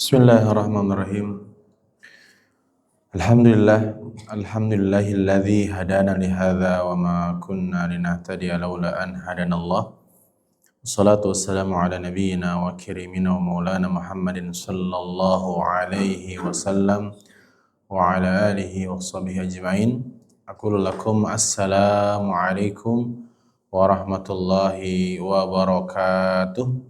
Bismillahirrahmanirrahim. Alhamdulillahilladzi hadana li hadza wa ma kunna linahtadiya laula an hadanallah. Wassalatu wassalamu ala nabiyyina wa karimina wa maulana Muhammadin sallallahu alaihi wasallam wa ala alihi wa sahbihi ajma'in. Aqulu lakum assalamu alaikum warahmatullahi wabarakatuh.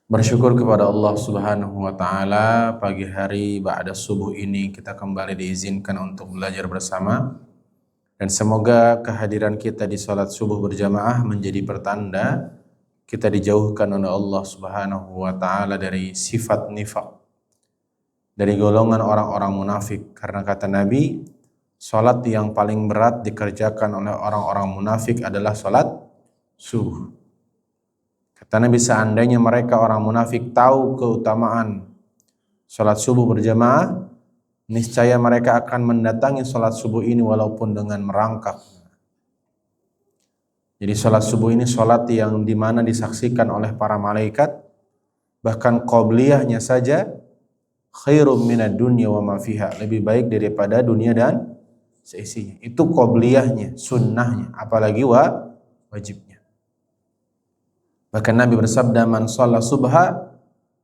Bersyukur kepada Allah Subhanahu wa taala, pagi hari ba'da subuh ini kita kembali diizinkan untuk belajar bersama, dan semoga kehadiran kita di salat subuh berjamaah menjadi pertanda kita dijauhkan oleh Allah Subhanahu wa taala dari sifat nifaq, dari golongan orang-orang munafik. Karena kata Nabi, salat yang paling berat dikerjakan oleh orang-orang munafik adalah salat subuh. Kata Nabi, seandainya mereka orang munafik tahu keutamaan salat subuh berjamaah, niscaya mereka akan mendatangi salat subuh ini walaupun dengan merangkak. Jadi salat subuh ini salat yang dimana disaksikan oleh para malaikat, bahkan qobliyahnya saja khairum minad dunya wa ma fiha, lebih baik daripada dunia dan seisinya. Itu qobliyahnya, sunnahnya, apalagi wajibnya. Bahkan Nabi bersabda, man shalla subha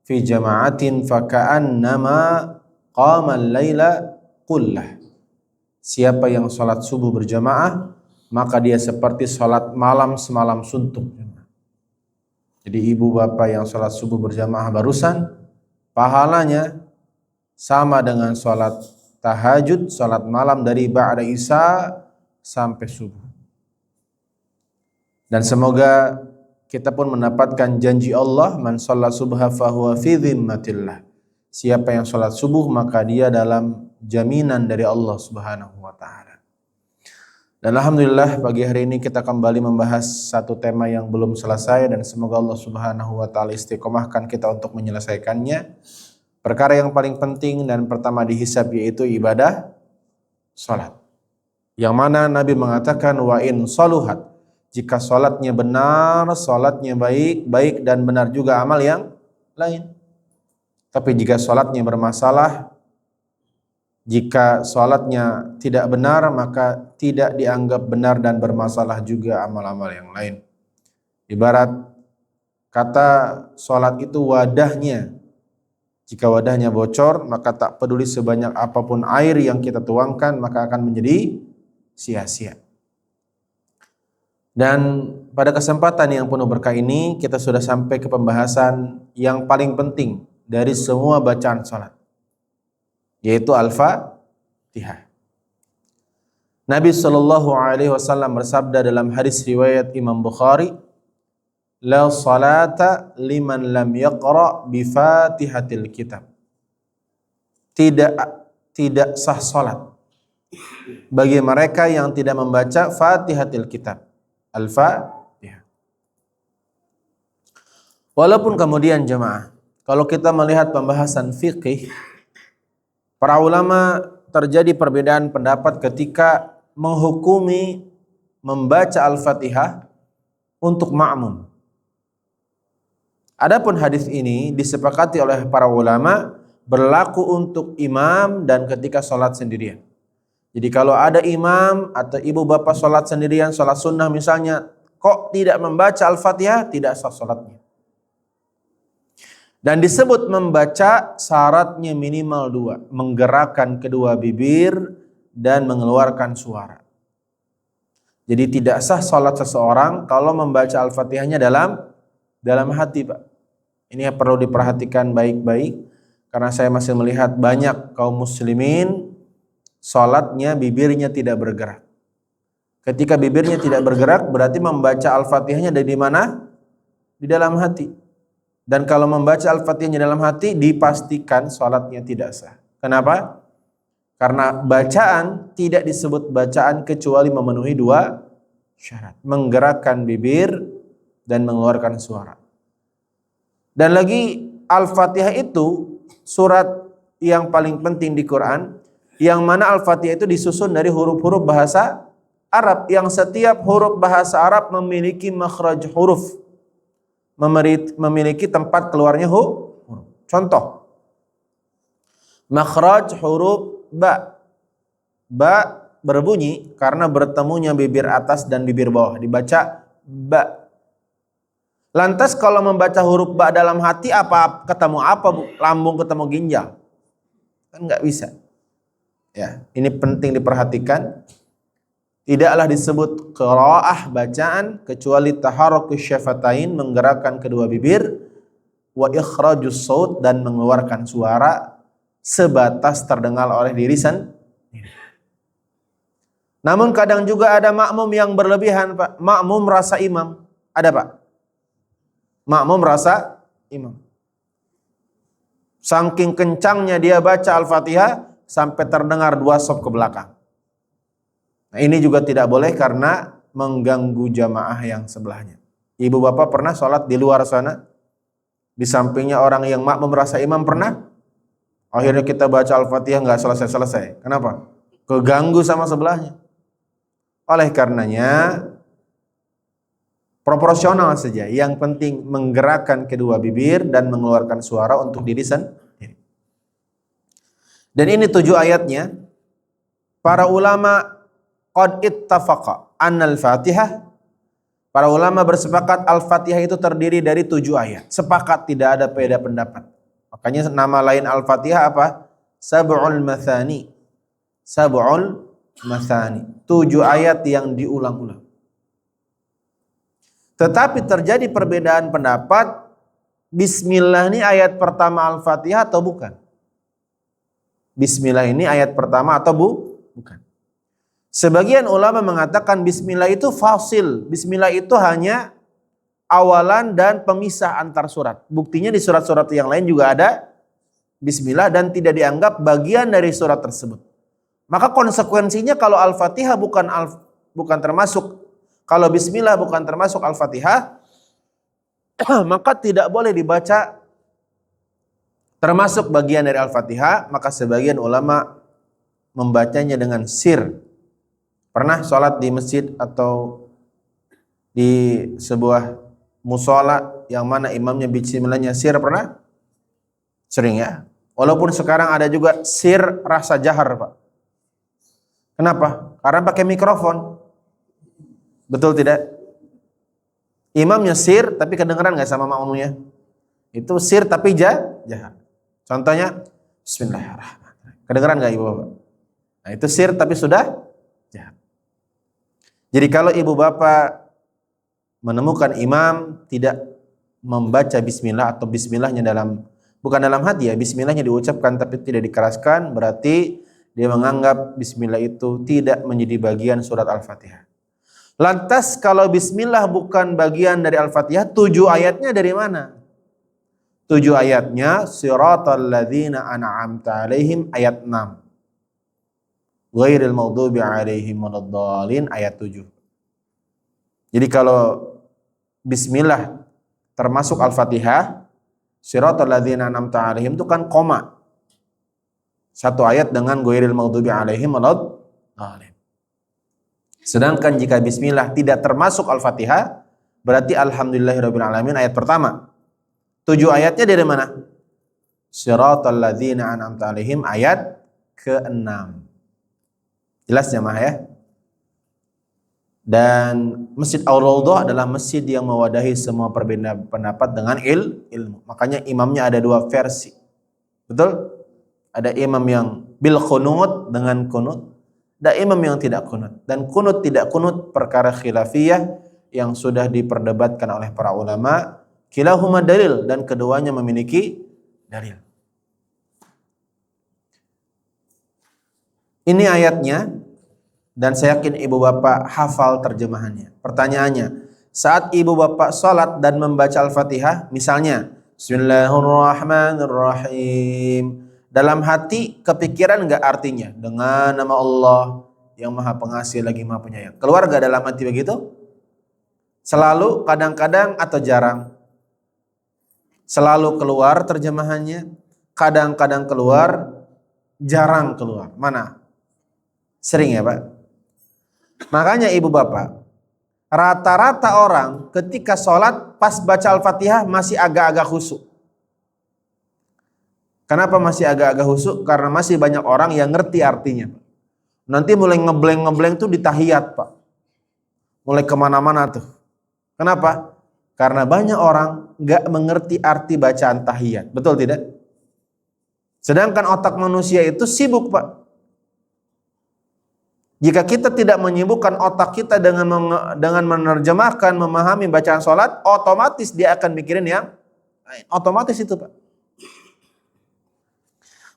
fi jama'atin faka'annama qama al-laila kullah. Siapa yang salat subuh berjamaah, maka dia seperti salat malam semalam suntuk. Jadi ibu bapak yang salat subuh berjamaah barusan, pahalanya sama dengan salat tahajud, salat malam dari ba'da isya sampai subuh. Dan semoga kita pun mendapatkan janji Allah, man shalla subha fahuwa fi dhimmatillah. Siapa yang salat subuh maka dia dalam jaminan dari Allah Subhanahu wa taala. Dan alhamdulillah pagi hari ini kita kembali membahas satu tema yang belum selesai, dan semoga Allah Subhanahu wa taala istiqomahkan kita untuk menyelesaikannya. Perkara yang paling penting dan pertama dihisab yaitu ibadah salat. Yang mana Nabi mengatakan, wa in saluhat, jika salatnya benar, salatnya baik dan benar juga amal yang lain. Tapi jika salatnya bermasalah, jika salatnya tidak benar, maka tidak dianggap benar dan bermasalah juga amal-amal yang lain. Ibarat kata salat itu wadahnya. Jika wadahnya bocor, maka tak peduli sebanyak apapun air yang kita tuangkan, maka akan menjadi sia-sia. Dan pada kesempatan yang penuh berkah ini, kita sudah sampai ke pembahasan yang paling penting dari semua bacaan salat, yaitu Al-Fatihah. Nabi SAW bersabda dalam hadis riwayat Imam Bukhari, la salata liman lam yaqra bi Fatihatil Kitab. Tidak sah salat bagi mereka yang tidak membaca Fatihatil Kitab, Al-Fatihah. Walaupun kemudian jemaah, kalau kita melihat pembahasan fikih, para ulama terjadi perbedaan pendapat ketika menghukumi membaca Al-Fatihah untuk makmum. Adapun hadis ini disepakati oleh para ulama berlaku untuk imam dan ketika salat sendirian. Jadi kalau ada imam atau ibu bapak salat sendirian, salat sunnah misalnya, kok tidak membaca Al-Fatihah, tidak sah salatnya. Dan disebut membaca syaratnya minimal 2, menggerakkan kedua bibir dan mengeluarkan suara. Jadi tidak sah salat seseorang kalau membaca Al-Fatihahnya dalam hati, Pak. Ini perlu diperhatikan baik-baik, karena saya masih melihat banyak kaum muslimin salatnya bibirnya tidak bergerak. Ketika bibirnya tidak bergerak, berarti membaca Al-Fatihahnya dari mana? Di dalam hati. Dan kalau membaca Al-Fatihahnya dalam hati, dipastikan salatnya tidak sah. Kenapa? Karena bacaan tidak disebut bacaan kecuali memenuhi 2 syarat. Menggerakkan bibir dan mengeluarkan suara. Dan lagi Al-Fatihah itu surat yang paling penting di Quran, yang mana Al-Fatihah itu disusun dari huruf-huruf bahasa Arab, yang setiap huruf bahasa Arab memiliki makhraj huruf. memiliki tempat keluarnya huruf. Contoh, makhraj huruf ba. Ba berbunyi karena bertemunya bibir atas dan bibir bawah, dibaca ba. Lantas kalau membaca huruf ba dalam hati apa ketemu apa, Bu? Lambung ketemu ginjal? Kan nggak bisa. Ya, ini penting diperhatikan. Tidaklah disebut qiraah bacaan kecuali taharrukus syafatain, menggerakkan kedua bibir, wa ikhrajus saut, dan mengeluarkan suara sebatas terdengar oleh diri sendiri. Namun kadang juga ada makmum yang berlebihan, Pak. Makmum rasa imam. Ada, Pak? Makmum rasa imam. Saking kencangnya dia baca Al-Fatihah sampai terdengar 2 shaf ke belakang. Nah, ini juga tidak boleh karena mengganggu jamaah yang sebelahnya. Ibu bapak pernah sholat di luar sana? Di sampingnya orang yang makmum merasa imam pernah? Akhirnya kita baca Al-Fatihah nggak selesai-selesai. Kenapa? Keganggu sama sebelahnya. Oleh karenanya, proporsional saja. Yang penting menggerakkan kedua bibir dan mengeluarkan suara untuk diri sendiri. Dan ini 7 ayatnya. Para ulama qad ittafaqa annal Fatihah, para ulama bersepakat Al-Fatihah itu terdiri dari 7 ayat. Sepakat, tidak ada beda pendapat. Makanya nama lain Al-Fatihah apa? Sab'ul Mathani. Sab'ul Mathani. 7 ayat yang diulang-ulang. Tetapi terjadi perbedaan pendapat, Bismillah ini ayat pertama Al-Fatihah atau bukan? Bismillah ini ayat pertama atau bukan? Sebagian ulama mengatakan Bismillah itu fasil. Bismillah itu hanya awalan dan pemisah antar surat. Buktinya di surat-surat yang lain juga ada Bismillah dan tidak dianggap bagian dari surat tersebut. Maka konsekuensinya kalau Al-Fatihah bukan termasuk, kalau Bismillah bukan termasuk Al-Fatihah, maka tidak boleh dibaca termasuk bagian dari Al-Fatihah. Maka sebagian ulama membacanya dengan sir. Pernah sholat di masjid atau di sebuah musola yang mana imamnya bismillahnya sir, pernah? Sering ya. Walaupun sekarang ada juga sir rasa jahar, Pak. Kenapa? Karena pakai mikrofon. Betul tidak? Imamnya sir tapi kedengeran nggak sama makmumnya? Itu sir tapi jahar. Contohnya Bismillahirrahmanirrahim. Kedengeran nggak ibu bapak? Nah itu sir tapi sudah jahar. Jadi kalau ibu bapak menemukan imam tidak membaca bismillah atau bismillahnya bukan dalam hati ya, bismillahnya diucapkan tapi tidak dikeraskan, berarti dia menganggap bismillah itu tidak menjadi bagian surat Al-Fatihah. Lantas kalau bismillah bukan bagian dari Al-Fatihah, 7 ayatnya dari mana? 7 ayatnya siratal ladzina an'amta alaihim ayat 6. Ghairil maghdubi alaihim waladdallin ayat 7. Jadi kalau bismillah termasuk Al-Fatihah, siratal ladzina an'amta alaihim itu kan koma. Satu ayat dengan ghairil maghdubi alaihim waladdallin. Sedangkan jika bismillah tidak termasuk Al-Fatihah, berarti alhamdulillahirabbil alamin ayat pertama. 7 ayatnya dari mana? Siratal ladzina an'amta alaihim ayat ke-6. Jelas jemaah ya? Dan Masjid Ar-Raudhah adalah masjid yang mewadahi semua perbedaan pendapat dengan ilmu. Makanya imamnya ada 2 versi. Betul? Ada imam yang bil qunut dengan kunut, ada imam yang tidak kunut. Dan kunut tidak kunut perkara khilafiyah yang sudah diperdebatkan oleh para ulama. Kilahuma dalil, dan keduanya memiliki dalil. Ini ayatnya, dan saya yakin ibu bapak hafal terjemahannya. Pertanyaannya, saat ibu bapak sholat dan membaca Al-Fatihah, misalnya Bismillahirrahmanirrahim, dalam hati kepikiran nggak artinya? Dengan nama Allah yang maha pengasih lagi maha penyayang. Keluar nggak dalam hati begitu? Selalu, kadang-kadang, atau jarang? Selalu keluar terjemahannya, kadang-kadang keluar, jarang keluar. Mana? Sering ya Pak? Makanya ibu bapak, rata-rata orang ketika sholat pas baca Al-Fatihah masih agak-agak khusyuk. Kenapa masih agak-agak khusyuk? Karena masih banyak orang yang ngerti artinya. Nanti mulai ngebleng tuh di tahiyat, Pak. Mulai kemana-mana tuh. Kenapa? Karena banyak orang gak mengerti arti bacaan tahiyat. Betul tidak? Sedangkan otak manusia itu sibuk, Pak. Jika kita tidak menyibukkan otak kita dengan menerjemahkan, memahami bacaan sholat, otomatis dia akan mikirin yang otomatis itu, Pak.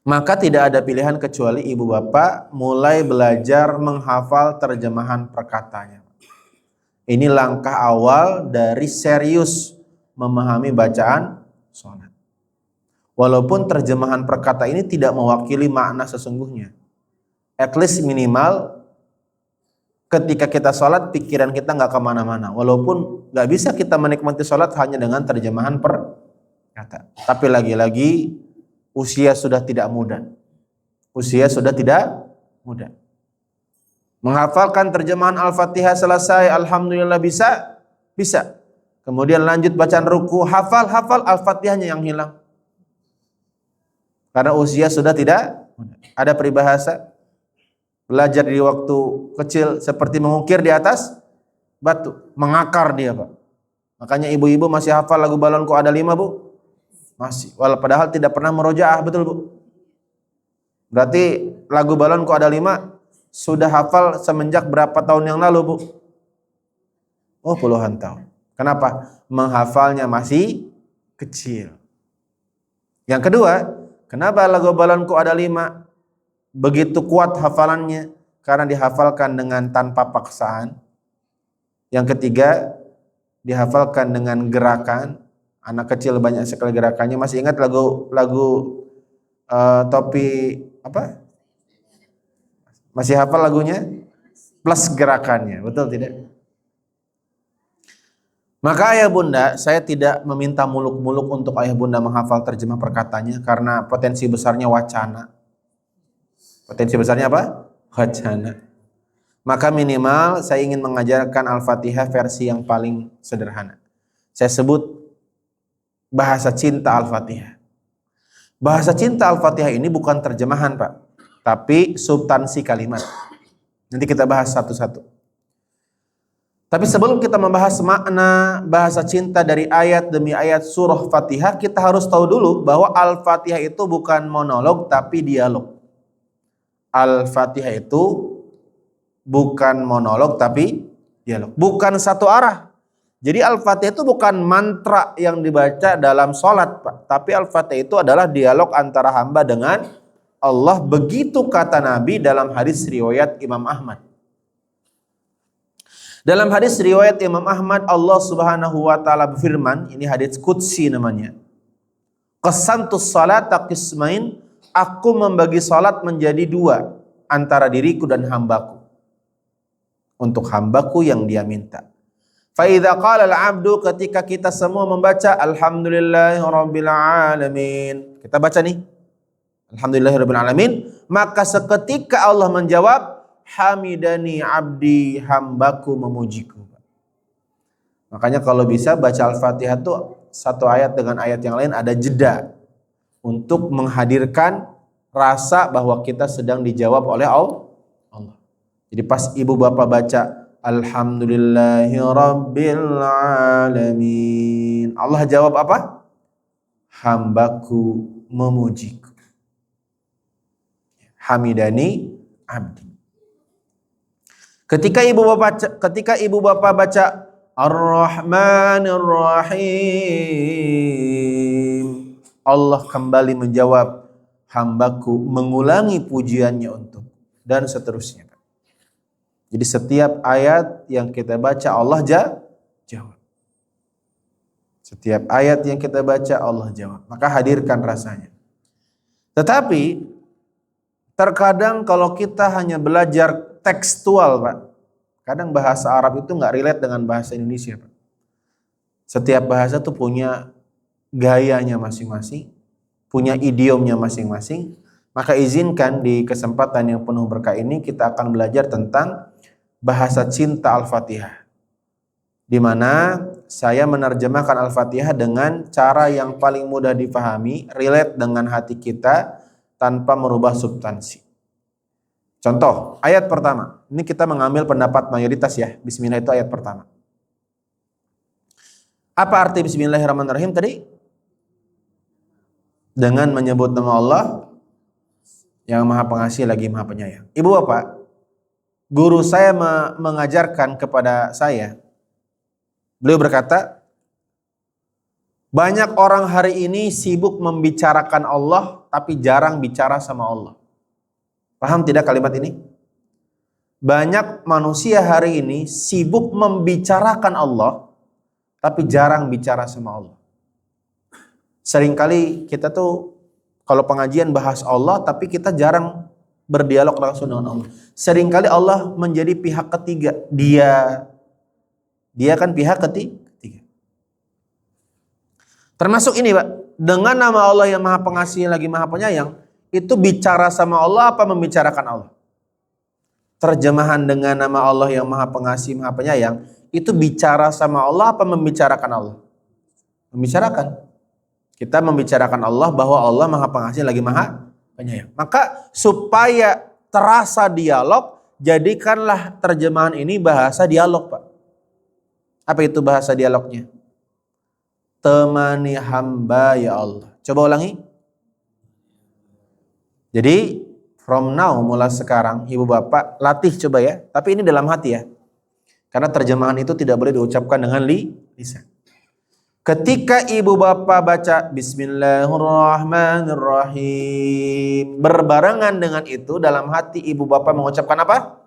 Maka tidak ada pilihan kecuali ibu bapak mulai belajar menghafal terjemahan perkataannya. Ini langkah awal dari serius memahami bacaan sholat. Walaupun terjemahan perkata ini tidak mewakili makna sesungguhnya. At least minimal ketika kita sholat, pikiran kita nggak kemana-mana. Walaupun nggak bisa kita menikmati sholat hanya dengan terjemahan perkata. Tapi lagi-lagi usia sudah tidak muda. Usia sudah tidak muda. Menghafalkan terjemahan Al-Fatihah selesai, alhamdulillah bisa. Bisa. Kemudian lanjut bacaan ruku, hafal Al-Fatihahnya yang hilang. Karena usia sudah tidak muda. Ada peribahasa, belajar di waktu kecil seperti mengukir di atas batu, mengakar dia, Pak. Makanya ibu-ibu masih hafal lagu Balonku Ada 5, Bu? Masih. Padahal tidak pernah murojaah, betul, Bu? Berarti lagu Balonku Ada 5 sudah hafal semenjak berapa tahun yang lalu, Bu? Oh, puluhan tahun. Kenapa? Menghafalnya masih kecil. Yang kedua, kenapa lagu Balonku Ada 5 begitu kuat hafalannya? Karena dihafalkan dengan tanpa paksaan. Yang ketiga, dihafalkan dengan gerakan. Anak kecil banyak sekali gerakannya. Masih ingat lagu topi apa? Masih hafal lagunya? Plus gerakannya, betul tidak? Maka ayah bunda, saya tidak meminta muluk-muluk untuk ayah bunda menghafal terjemah perkataannya karena potensi besarnya wacana. Potensi besarnya apa? Wacana. Maka minimal saya ingin mengajarkan Al-Fatihah versi yang paling sederhana. Saya sebut bahasa cinta Al-Fatihah. Bahasa cinta Al-Fatihah ini bukan terjemahan, Pak, tapi substansi kalimat. Nanti kita bahas satu-satu. Tapi sebelum kita membahas makna bahasa cinta dari ayat demi ayat surah Fatihah, kita harus tahu dulu bahwa Al-Fatihah itu bukan monolog tapi dialog. Al-Fatihah itu bukan monolog tapi dialog. Bukan satu arah. Jadi Al-Fatihah itu bukan mantra yang dibaca dalam sholat, Pak. Tapi Al-Fatihah itu adalah dialog antara hamba dengan Allah. Begitu kata Nabi dalam hadis riwayat Imam Ahmad. Dalam hadis riwayat Imam Ahmad, Allah Subhanahu wa taala berfirman, ini hadis qudsi namanya. Qasantus salata qismain, aku membagi salat menjadi dua antara diriku dan hambaku. Untuk hambaku yang dia minta. Fa idza qala al-'abdu, ketika kita semua membaca alhamdulillahirabbil alamin. Kita baca nih. Alhamdulillahirabbil alamin, maka seketika Allah menjawab, hamidani abdi, hambaku memujiku. Makanya kalau bisa baca Al-Fatihah tuh satu ayat dengan ayat yang lain ada jeda untuk menghadirkan rasa bahwa kita sedang dijawab oleh Allah. Jadi pas ibu bapak baca alhamdulillahirabbil alamin, Allah jawab apa? Hambaku memujiku. Hamidani abdi. Ketika ibu bapak baca Ar-Rahmanir Rahim, Allah kembali menjawab hambaku, mengulangi pujiannya untuk, dan seterusnya. Jadi setiap ayat yang kita baca Allah jawab. Setiap ayat yang kita baca Allah jawab. Maka hadirkan rasanya. Tetapi terkadang kalau kita hanya belajar tekstual, Pak, kadang bahasa Arab itu nggak relate dengan bahasa Indonesia, Pak. Setiap bahasa tuh punya gayanya masing-masing, punya idiomnya masing-masing. Maka izinkan di kesempatan yang penuh berkah ini kita akan belajar tentang bahasa cinta Al-Fatihah. di mana saya menerjemahkan Al-Fatihah dengan cara yang paling mudah dipahami, relate dengan hati kita tanpa merubah substansi. Contoh, ayat pertama. Ini kita mengambil pendapat mayoritas ya. Bismillah itu ayat pertama. Apa arti Bismillahirrahmanirrahim tadi? Dengan menyebut nama Allah yang Maha Pengasih lagi Maha Penyayang. Ibu Bapak, guru saya mengajarkan kepada saya, beliau berkata, banyak orang hari ini sibuk membicarakan Allah tapi jarang bicara sama Allah. Paham tidak kalimat ini? Banyak manusia hari ini sibuk membicarakan Allah tapi jarang bicara sama Allah. Seringkali kita tuh kalau pengajian bahas Allah tapi kita jarang berdialog langsung dengan Allah. Seringkali Allah menjadi pihak ketiga. Dia kan pihak ketiga. Termasuk ini Pak, dengan nama Allah yang Maha Pengasih lagi Maha Penyayang, itu bicara sama Allah apa membicarakan Allah? Terjemahan dengan nama Allah yang Maha Pengasih Maha Penyayang, itu bicara sama Allah apa membicarakan Allah? Membicarakan. Kita membicarakan Allah bahwa Allah Maha Pengasih lagi Maha Penyayang. Maka supaya terasa dialog, jadikanlah terjemahan ini bahasa dialog Pak. Apa itu bahasa dialognya? Temani hamba ya Allah. Coba ulangi. Jadi from now, mulai sekarang ibu bapak latih coba ya. Tapi ini dalam hati ya. Karena terjemahan itu tidak boleh diucapkan dengan lisan. Ketika ibu bapak baca Bismillahirrahmanirrahim, berbarengan dengan itu dalam hati ibu bapak mengucapkan apa?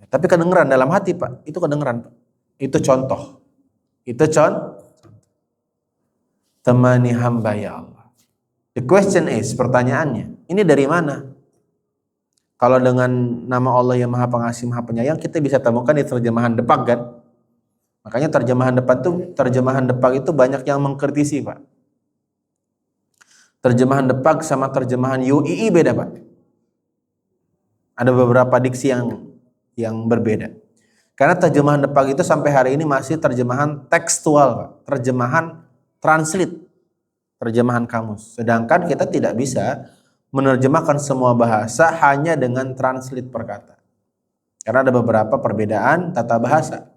Tapi kedengeran dalam hati Pak, itu kedengeran Pak. Itu contoh. Itu temani hamba ya Allah. The question is, pertanyaannya, ini dari mana? Kalau dengan nama Allah yang Maha Pengasih Maha Penyayang, kita bisa temukan di terjemahan Depak kan? Makanya terjemahan Depak itu banyak yang mengkritisi Pak. Terjemahan Depak sama terjemahan UII beda Pak. Ada beberapa diksi yang berbeda. Karena terjemahan Depak itu sampai hari ini masih terjemahan tekstual Pak. Terjemahan translate. Terjemahan kamus. Sedangkan kita tidak bisa menerjemahkan semua bahasa hanya dengan translate perkata. Karena ada beberapa perbedaan tata bahasa.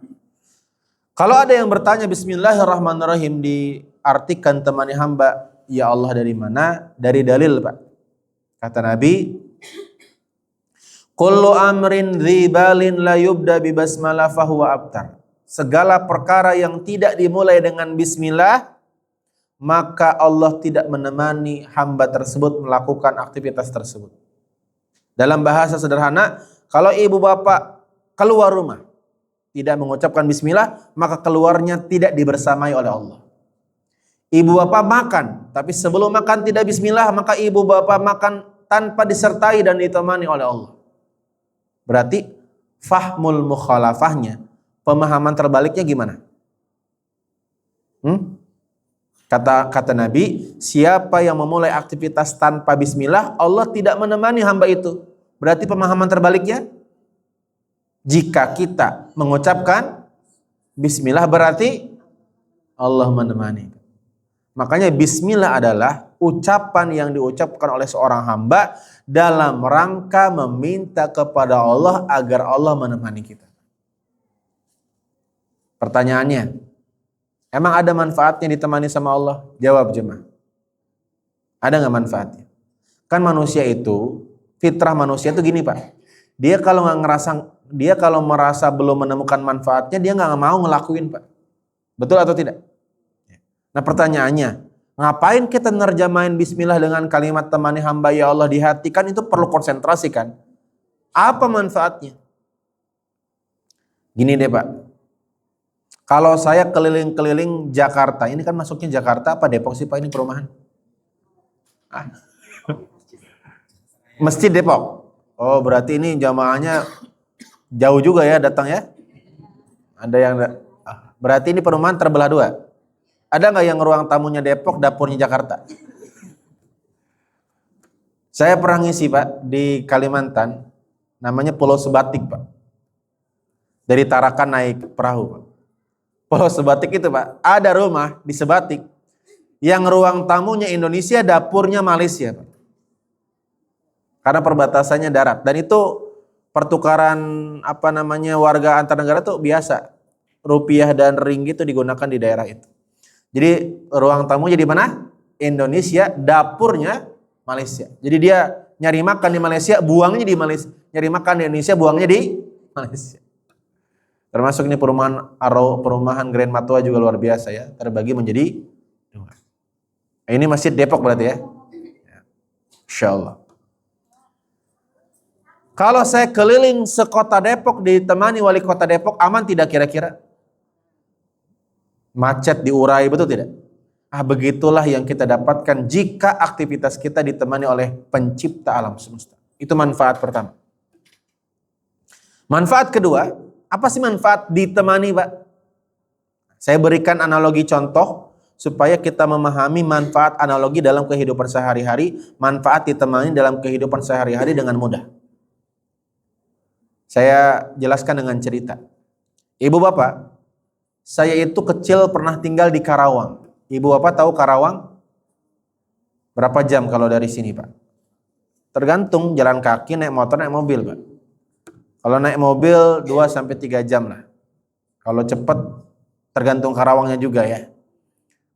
Kalau ada yang bertanya Bismillahirrahmanirrahim diartikan temani hamba ya Allah dari mana? Dari dalil Pak. Kata Nabi, kullu amrin dzibalin la yubda bi basmalah fahuwa abtar. Segala perkara yang tidak dimulai dengan bismillah, maka Allah tidak menemani hamba tersebut melakukan aktivitas tersebut. Dalam bahasa sederhana, kalau ibu bapak keluar rumah tidak mengucapkan bismillah, maka keluarnya tidak dibersamai oleh Allah. Ibu bapak makan, tapi sebelum makan tidak bismillah, maka ibu bapak makan tanpa disertai dan ditemani oleh Allah. Berarti fahmul mukhalafahnya, pemahaman terbaliknya gimana? Kata Nabi, siapa yang memulai aktivitas tanpa bismillah, Allah tidak menemani hamba itu. Berarti pemahaman terbaliknya, jika kita mengucapkan bismillah berarti Allah menemani. Makanya bismillah adalah ucapan yang diucapkan oleh seorang hamba dalam rangka meminta kepada Allah agar Allah menemani kita. Pertanyaannya, emang ada manfaatnya ditemani sama Allah? Jawab jemaah. Ada nggak manfaatnya? Kan manusia itu, fitrah manusia itu gini Pak. Dia kalau merasa belum menemukan manfaatnya, dia nggak mau ngelakuin Pak. Betul atau tidak? Nah pertanyaannya, ngapain kita nerjemahin bismillah dengan kalimat temani hamba ya Allah di hati? Kan itu perlu konsentrasi kan? Apa manfaatnya? Gini deh Pak. Kalau saya keliling-keliling Jakarta, ini kan masuknya Jakarta apa Depok sih Pak ini perumahan? Masjid Depok. Oh berarti ini jamaahnya jauh juga ya datang ya? Ada yang berarti ini perumahan terbelah dua. Ada nggak yang ruang tamunya Depok, dapurnya Jakarta? Saya pernah ngisi Pak di Kalimantan, namanya Pulau Sebatik Pak. Dari Tarakan naik perahu, Pak. Pulau Sebatik itu, Pak, ada rumah di Sebatik yang ruang tamunya Indonesia, dapurnya Malaysia, Pak. Karena perbatasannya darat, dan itu pertukaran warga antar negara tuh biasa. Rupiah dan ringgit itu digunakan di daerah itu. Jadi ruang tamunya di mana? Indonesia, dapurnya Malaysia. Jadi dia nyari makan di Malaysia, buangnya di Malaysia. Nyari makan di Indonesia, buangnya di Malaysia. Termasuk ini perumahan Grand Matua juga luar biasa ya, terbagi menjadi dua. Ini masjid Depok berarti ya. Insya Allah. Kalau saya keliling sekota Depok, ditemani wali kota Depok, aman tidak kira-kira? Macet diurai, betul tidak? Begitulah yang kita dapatkan jika aktivitas kita ditemani oleh pencipta alam semesta. Itu manfaat pertama. Manfaat kedua, apa sih manfaat ditemani, Pak? Saya berikan analogi contoh supaya kita memahami manfaat analogi dalam kehidupan sehari-hari, manfaat ditemani dalam kehidupan sehari-hari dengan mudah. Saya jelaskan dengan cerita. Ibu bapak, saya itu kecil pernah tinggal di Karawang. Ibu bapak tahu Karawang? Berapa jam kalau dari sini, Pak? Tergantung jalan kaki, naik motor, naik mobil, Pak. Kalau naik mobil 2-3 jam lah. Kalau cepat tergantung Karawangnya juga ya.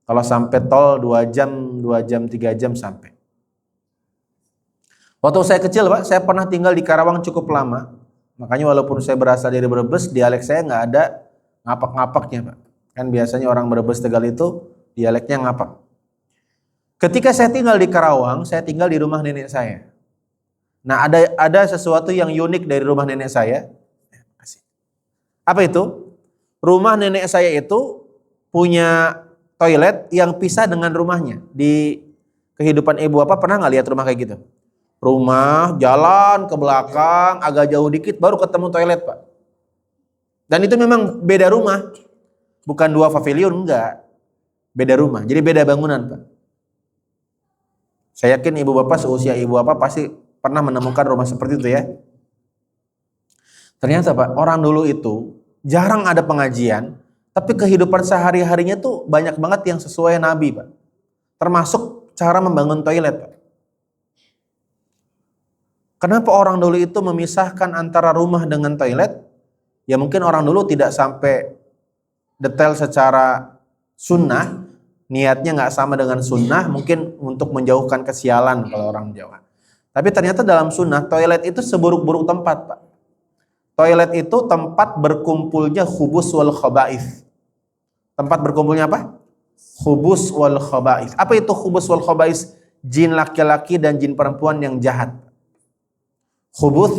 Kalau sampai tol 2 jam 3 jam sampai. Waktu saya kecil, Pak, saya pernah tinggal di Karawang cukup lama. Makanya walaupun saya berasal dari Brebes, dialek saya nggak ada ngapak-ngapaknya, Pak. Kan biasanya orang Brebes Tegal itu dialeknya ngapak. Ketika saya tinggal di Karawang, saya tinggal di rumah nenek saya. Nah, ada sesuatu yang unik dari rumah nenek saya. Apa itu? Rumah nenek saya itu punya toilet yang pisah dengan rumahnya. Di kehidupan ibu apa pernah nggak lihat rumah kayak gitu? Rumah, jalan ke belakang, agak jauh dikit baru ketemu toilet, Pak. Dan itu memang beda rumah. Bukan 2 pavilion, enggak. Beda rumah, jadi beda bangunan, Pak. Saya yakin ibu bapak seusia ibu bapak pasti pernah menemukan rumah seperti itu ya. Ternyata, Pak, orang dulu itu jarang ada pengajian, tapi kehidupan sehari-harinya tuh banyak banget yang sesuai Nabi, Pak. Termasuk cara membangun toilet, Pak. Kenapa orang dulu itu memisahkan antara rumah dengan toilet? Ya mungkin orang dulu tidak sampai detail secara sunnah, niatnya nggak sama dengan sunnah, mungkin untuk menjauhkan kesialan kalau orang Jawa. Tapi ternyata dalam sunnah, toilet itu seburuk-buruk tempat, Pak. Toilet itu tempat berkumpulnya khubus wal khaba'ith. Tempat berkumpulnya apa? Khubus wal khaba'ith. Apa itu khubus wal khaba'ith? Jin laki-laki dan jin perempuan yang jahat. Khubus,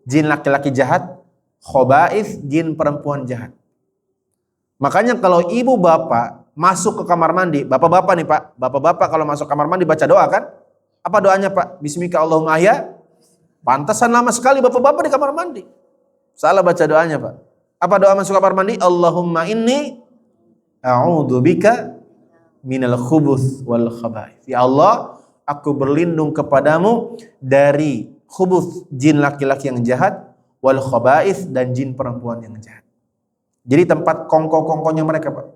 jin laki-laki jahat. Khaba'ith, jin perempuan jahat. Makanya kalau ibu bapak masuk ke kamar mandi, bapak-bapak nih, Pak, bapak-bapak kalau masuk kamar mandi baca doa kan? Apa doanya, Pak? Bismika Allahumma ahya. Pantesan lama sekali bapak-bapak di kamar mandi. Salah baca doanya, Pak. Apa doa masuk kamar mandi? Allahumma inni a'udzubika minal khubuth wal khaba'ith. Ya Allah, aku berlindung kepadamu dari khubuth, jin laki-laki yang jahat, wal khaba'ith, dan jin perempuan yang jahat. Jadi tempat kongko-kongkonya mereka, Pak.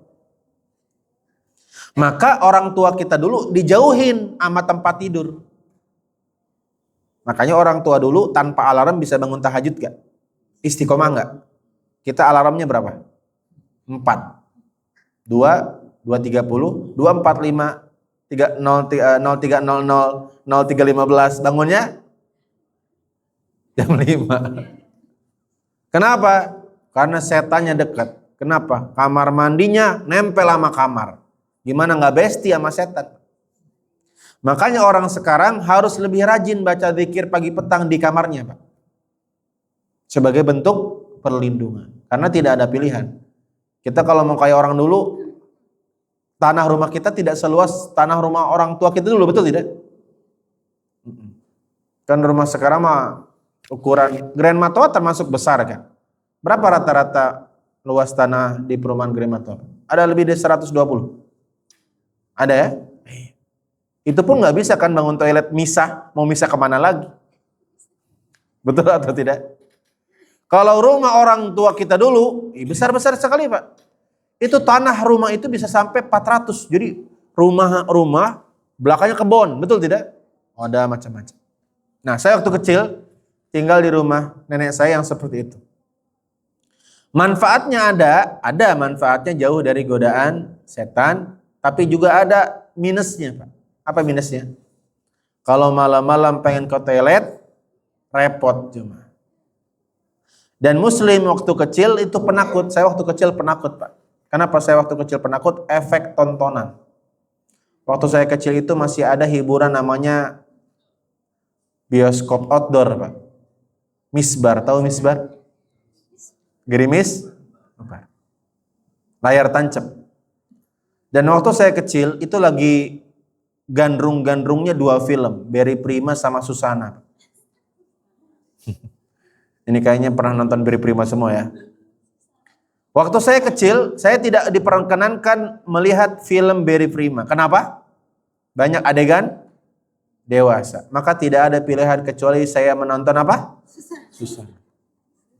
Maka orang tua kita dulu dijauhin sama tempat tidur. Makanya orang tua dulu tanpa alarm bisa bangun tahajud gak? Istiqomah gak? Kita alarmnya berapa? 4. 2, 2.30, 2.45, 03.00, 03.15. Bangunnya jam 5. Kenapa? Karena setannya dekat. Kenapa? Kamar mandinya nempel sama kamar. Gimana nggak bestie sama setan? Makanya orang sekarang harus lebih rajin baca zikir pagi petang di kamarnya, Pak. Sebagai bentuk perlindungan. Karena tidak ada pilihan. Kita kalau mau kayak orang dulu, tanah rumah kita tidak seluas tanah rumah orang tua kita dulu, betul tidak? Kan rumah sekarang mah ukuran Grand Matua termasuk besar kan? Berapa rata-rata luas tanah di perumahan Grand Matua? Ada lebih dari 120. Ada ya? Itu pun nggak bisa kan bangun toilet misah, mau misah kemana lagi? Betul atau tidak? Kalau rumah orang tua kita dulu, besar-besar sekali Pak. Itu tanah rumah itu bisa sampai 400. Jadi rumah belakangnya kebun, betul tidak? Oh, ada macam-macam. Nah, saya waktu kecil tinggal di rumah nenek saya yang seperti itu. Manfaatnya ada manfaatnya jauh dari godaan setan, tapi juga ada minusnya Pak. Apa minusnya? Kalau malam-malam pengen ke toilet, repot cuma. Dan muslim waktu kecil itu penakut. Saya waktu kecil penakut Pak. Kenapa saya waktu kecil penakut? Efek tontonan. Waktu saya kecil itu masih ada hiburan namanya bioskop outdoor Pak. Misbar, tahu misbar? Gerimis? Layar tancap. Dan waktu saya kecil itu lagi gandrung-gandrungnya 2 film. Berry Prima sama Susana. Ini kayaknya pernah nonton Berry Prima semua ya. Waktu saya kecil, saya tidak diperkenankan melihat film Berry Prima. Kenapa? Banyak adegan dewasa. Maka tidak ada pilihan kecuali saya menonton apa? Susana.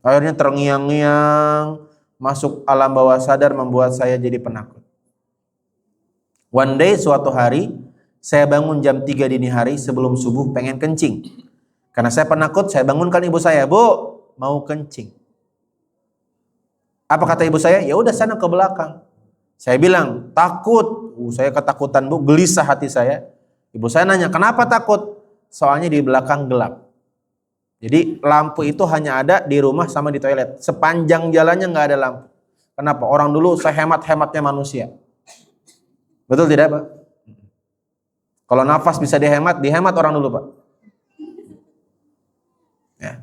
Akhirnya terngiang-ngiang, masuk alam bawah sadar membuat saya jadi penakut. One day, suatu hari, saya bangun jam 3 dini hari sebelum subuh pengen kencing. Karena saya penakut, saya bangunkan ibu saya, "Bu, mau kencing." Apa kata ibu saya? "Ya udah sana ke belakang." Saya bilang, "Takut." Saya ketakutan Bu, gelisah hati saya. Ibu saya nanya, "Kenapa takut?" Soalnya di belakang gelap. Jadi lampu itu hanya ada di rumah sama di toilet. Sepanjang jalannya nggak ada lampu. Kenapa? Orang dulu sehemat-hematnya manusia. Betul tidak Pak? Kalau nafas bisa dihemat orang dulu Pak. Ya.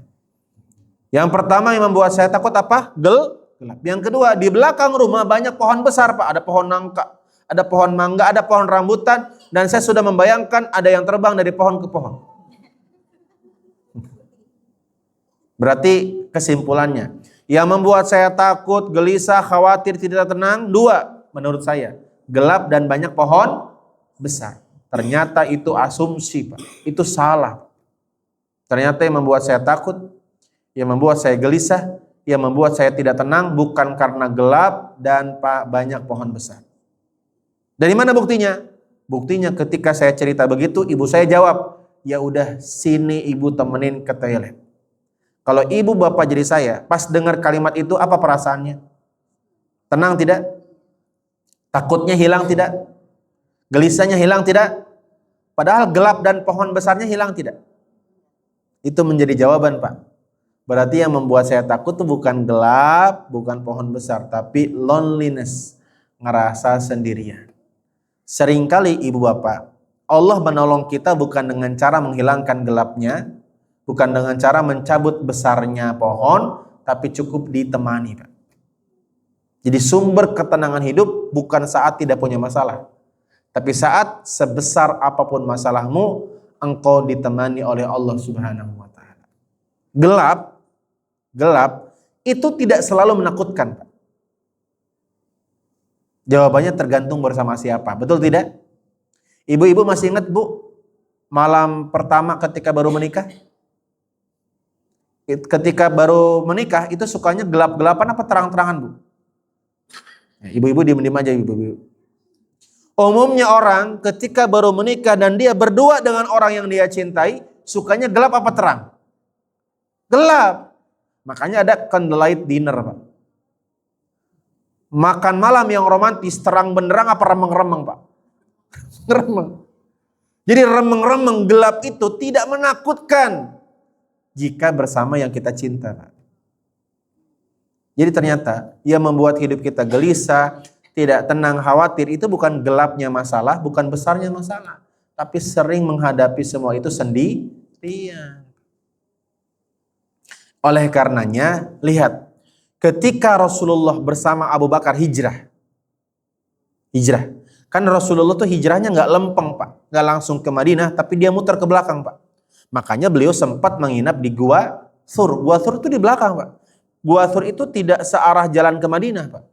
Yang pertama yang membuat saya takut apa? Gelap. Yang kedua, di belakang rumah banyak pohon besar Pak. Ada pohon nangka, ada pohon mangga, ada pohon rambutan. Dan saya sudah membayangkan ada yang terbang dari pohon ke pohon. Berarti kesimpulannya, yang membuat saya takut, gelisah, khawatir, tidak tenang, 2 menurut saya. Gelap dan banyak pohon besar. Ternyata itu asumsi Pak. Itu salah. Ternyata yang membuat saya takut, yang membuat saya gelisah, yang membuat saya tidak tenang bukan karena gelap dan banyak pohon besar. Dari mana buktinya? Buktinya ketika saya cerita begitu, ibu saya jawab, "Ya udah sini ibu temenin ke toilet." Kalau ibu bapak jadi saya, pas dengar kalimat itu apa perasaannya? Tenang tidak? Takutnya hilang tidak? Gelisahnya hilang tidak? Padahal gelap dan pohon besarnya hilang tidak? Itu menjadi jawaban Pak. Berarti yang membuat saya takut itu bukan gelap, bukan pohon besar, tapi loneliness, ngerasa sendirian. Seringkali ibu bapak, Allah menolong kita bukan dengan cara menghilangkan gelapnya, bukan dengan cara mencabut besarnya pohon, tapi cukup ditemani Pak. Jadi sumber ketenangan hidup bukan saat tidak punya masalah, tapi saat sebesar apapun masalahmu, engkau ditemani oleh Allah Subhanahu wa Ta'ala. Gelap itu tidak selalu menakutkan Pak. Jawabannya tergantung bersama siapa, betul tidak? Ibu-ibu masih ingat Bu, malam pertama ketika baru menikah? Ketika baru menikah itu sukanya gelap-gelapan apa terang-terangan Bu? Ibu-ibu diem-diem aja ibu-ibu. Umumnya orang ketika baru menikah dan dia berdua dengan orang yang dia cintai, sukanya gelap apa terang? Gelap. Makanya ada candlelight dinner Pak. Makan malam yang romantis terang benderang apa remeng-remeng Pak? Remeng. Jadi remeng-remeng gelap itu tidak menakutkan jika bersama yang kita cinta Pak. Jadi ternyata yang membuat hidup kita gelisah, tidak tenang, khawatir itu bukan gelapnya masalah, bukan besarnya masalah, tapi sering menghadapi semua itu sendirian. Oleh karenanya, lihat, ketika Rasulullah bersama Abu Bakar hijrah, kan Rasulullah tuh hijrahnya nggak lempeng Pak, nggak langsung ke Madinah, tapi dia muter ke belakang Pak. Makanya beliau sempat menginap di Gua Thur. Gua Thur itu di belakang Pak. Gua Thur itu tidak searah jalan ke Madinah Pak.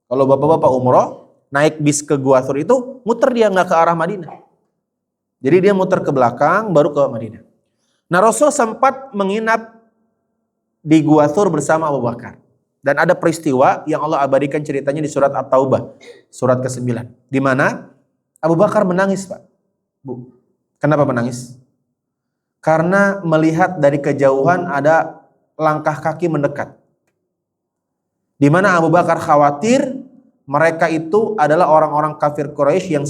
Kalau bapak-bapak umroh, naik bis ke Gua Thur itu muter, dia nggak ke arah Madinah. Jadi dia muter ke belakang baru ke Madinah. Nah Rasul sempat menginap di Gua Thur bersama Abu Bakar. Dan ada peristiwa yang Allah abadikan ceritanya di surat At-Taubah, surat ke-9. Di mana Abu Bakar menangis, Pak. Bu, kenapa menangis? Karena melihat dari kejauhan ada langkah kaki mendekat. Di mana Abu Bakar khawatir mereka itu adalah orang-orang kafir Quraisy yang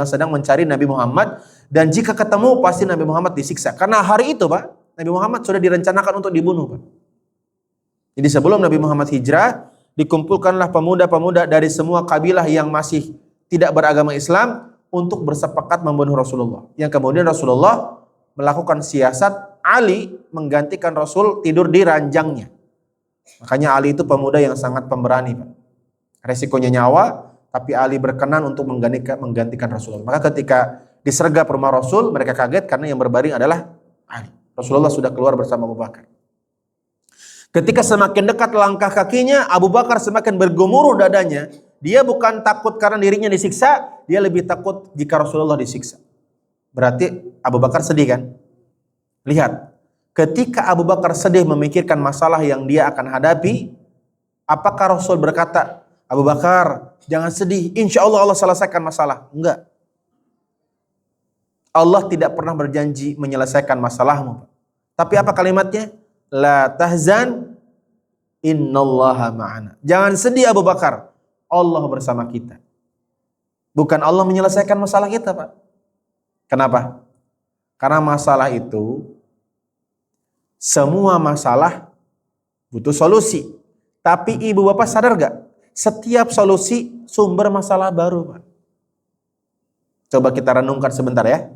sedang mencari Nabi Muhammad, dan jika ketemu pasti Nabi Muhammad disiksa. Karena hari itu, Pak, Nabi Muhammad sudah direncanakan untuk dibunuh, Pak. Jadi sebelum Nabi Muhammad hijrah, dikumpulkanlah pemuda-pemuda dari semua kabilah yang masih tidak beragama Islam untuk bersepakat membunuh Rasulullah. Yang kemudian Rasulullah melakukan siasat, Ali menggantikan Rasul tidur di ranjangnya. Makanya Ali itu pemuda yang sangat pemberani, Pak. Resikonya nyawa, tapi Ali berkenan untuk menggantikan Rasulullah. Maka ketika disergap rumah Rasul, mereka kaget karena yang berbaring adalah Ali. Rasulullah sudah keluar bersama Abu Bakar. Ketika semakin dekat langkah kakinya, Abu Bakar semakin bergemuruh dadanya. Dia bukan takut karena dirinya disiksa, dia lebih takut jika Rasulullah disiksa. Berarti Abu Bakar sedih kan? Lihat, ketika Abu Bakar sedih memikirkan masalah yang dia akan hadapi, apakah Rasul berkata, Abu Bakar, jangan sedih, insya Allah Allah selesaikan masalah? Enggak. Allah tidak pernah berjanji menyelesaikan masalahmu. Tapi apa kalimatnya? La tahzan, innallaha ma'ana. Jangan sedih Abu Bakar, Allah bersama kita. Bukan Allah menyelesaikan masalah kita, Pak. Kenapa? Karena masalah itu, semua masalah butuh solusi. Tapi ibu bapak sadar gak? Setiap solusi sumber masalah baru, Pak. Coba kita renungkan sebentar ya.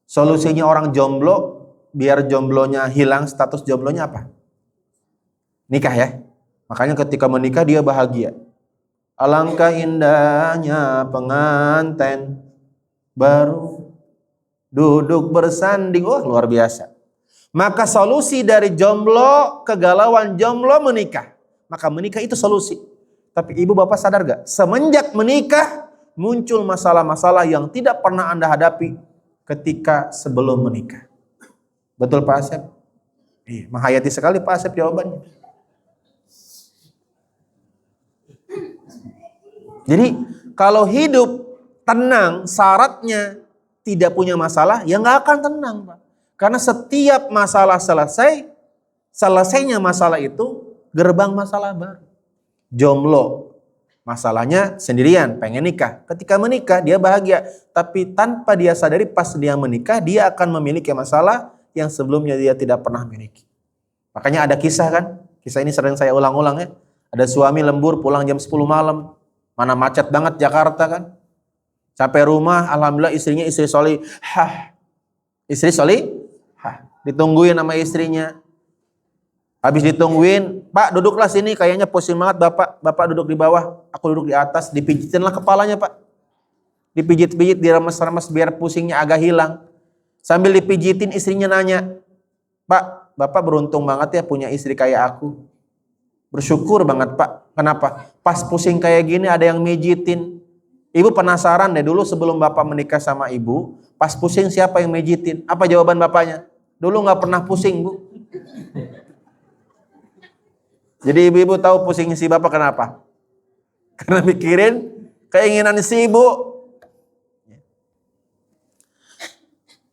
Solusinya orang jomblo, biar jomblonya hilang, status jomblonya apa? Nikah ya. Makanya ketika menikah dia bahagia. Alangkah indahnya pengantin baru duduk bersanding. Oh, luar biasa. Maka solusi dari jomblo, kegalauan jomblo, menikah. Maka menikah itu solusi. Tapi ibu bapak sadar gak? Semenjak menikah muncul masalah-masalah yang tidak pernah Anda hadapi ketika sebelum menikah. Betul Pak Asep? Iya, menghayati sekali Pak Asep jawabannya. Jadi kalau hidup tenang, syaratnya tidak punya masalah, ya nggak akan tenang, Pak. Karena setiap masalah selesainya masalah itu gerbang masalah baru. Jomblo, masalahnya sendirian, pengen nikah. Ketika menikah dia bahagia, tapi tanpa dia sadari pas dia menikah dia akan memiliki masalah yang sebelumnya dia tidak pernah miliki. Makanya ada kisah kan, kisah ini sering saya ulang-ulang ya. Ada suami lembur pulang jam 10 malam, mana macet banget Jakarta kan. Sampai rumah, alhamdulillah istrinya istri solihah. Istri solihah, ditungguin sama istrinya. Habis ditungguin, Pak duduklah sini, kayaknya pusing banget Bapak duduk di bawah, aku duduk di atas, dipijitinlah kepalanya Pak. Dipijit-pijit, diremes-remes biar pusingnya agak hilang. Sambil dipijitin istrinya nanya, Pak, Bapak beruntung banget ya punya istri kayak aku. Bersyukur banget Pak. Kenapa? Pas pusing kayak gini ada yang mijitin. Ibu penasaran deh, dulu sebelum Bapak menikah sama ibu, pas pusing siapa yang mijitin? Apa jawaban bapaknya? Dulu gak pernah pusing Bu. Jadi ibu-ibu tahu pusingnya si bapak kenapa? Karena mikirin keinginan si ibu.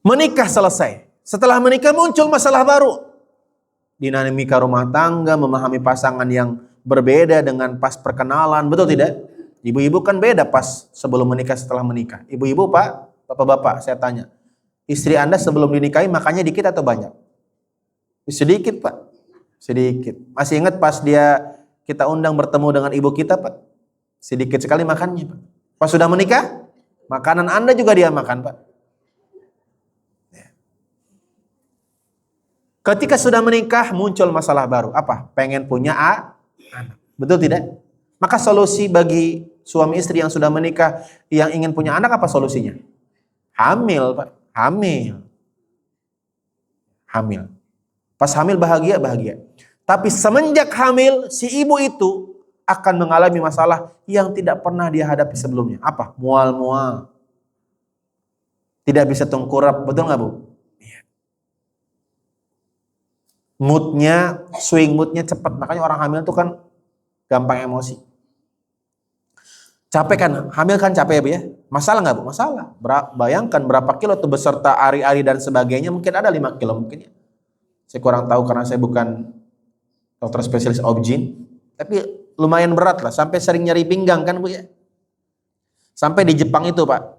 Menikah selesai. Setelah menikah muncul masalah baru. Dinamika rumah tangga, memahami pasangan yang berbeda dengan pas perkenalan. Betul tidak? Ibu-ibu kan beda pas sebelum menikah, setelah menikah. Ibu-ibu Pak, bapak-bapak saya tanya. Istri Anda sebelum dinikahi makannya dikit atau banyak? Sedikit Pak. Sedikit. Masih ingat pas kita undang bertemu dengan ibu kita Pak? Sedikit sekali makannya Pak. Pas sudah menikah, makanan Anda juga dia makan Pak. Ketika sudah menikah muncul masalah baru. Apa? Pengen punya anak. Betul tidak? Maka solusi bagi suami istri yang sudah menikah yang ingin punya anak apa solusinya? Hamil Pak. Hamil. Pas hamil bahagia. Tapi semenjak hamil, si ibu itu akan mengalami masalah yang tidak pernah dia hadapi sebelumnya. Apa? Mual-mual. Tidak bisa tengkurap. Betul nggak Bu? Iya. moodnya, swing moodnya cepat. Makanya orang hamil itu kan gampang emosi. Capek kan, hamil kan capek ya Bu ya? Masalah nggak Bu? Masalah. Bayangkan berapa kilo tuh beserta ari-ari dan sebagainya, mungkin ada 5 kilo mungkin ya. Saya kurang tahu karena saya bukan dokter spesialis obgyn, tapi lumayan berat lah, sampai sering nyari pinggang kan Bu ya. Sampai di Jepang itu Pak,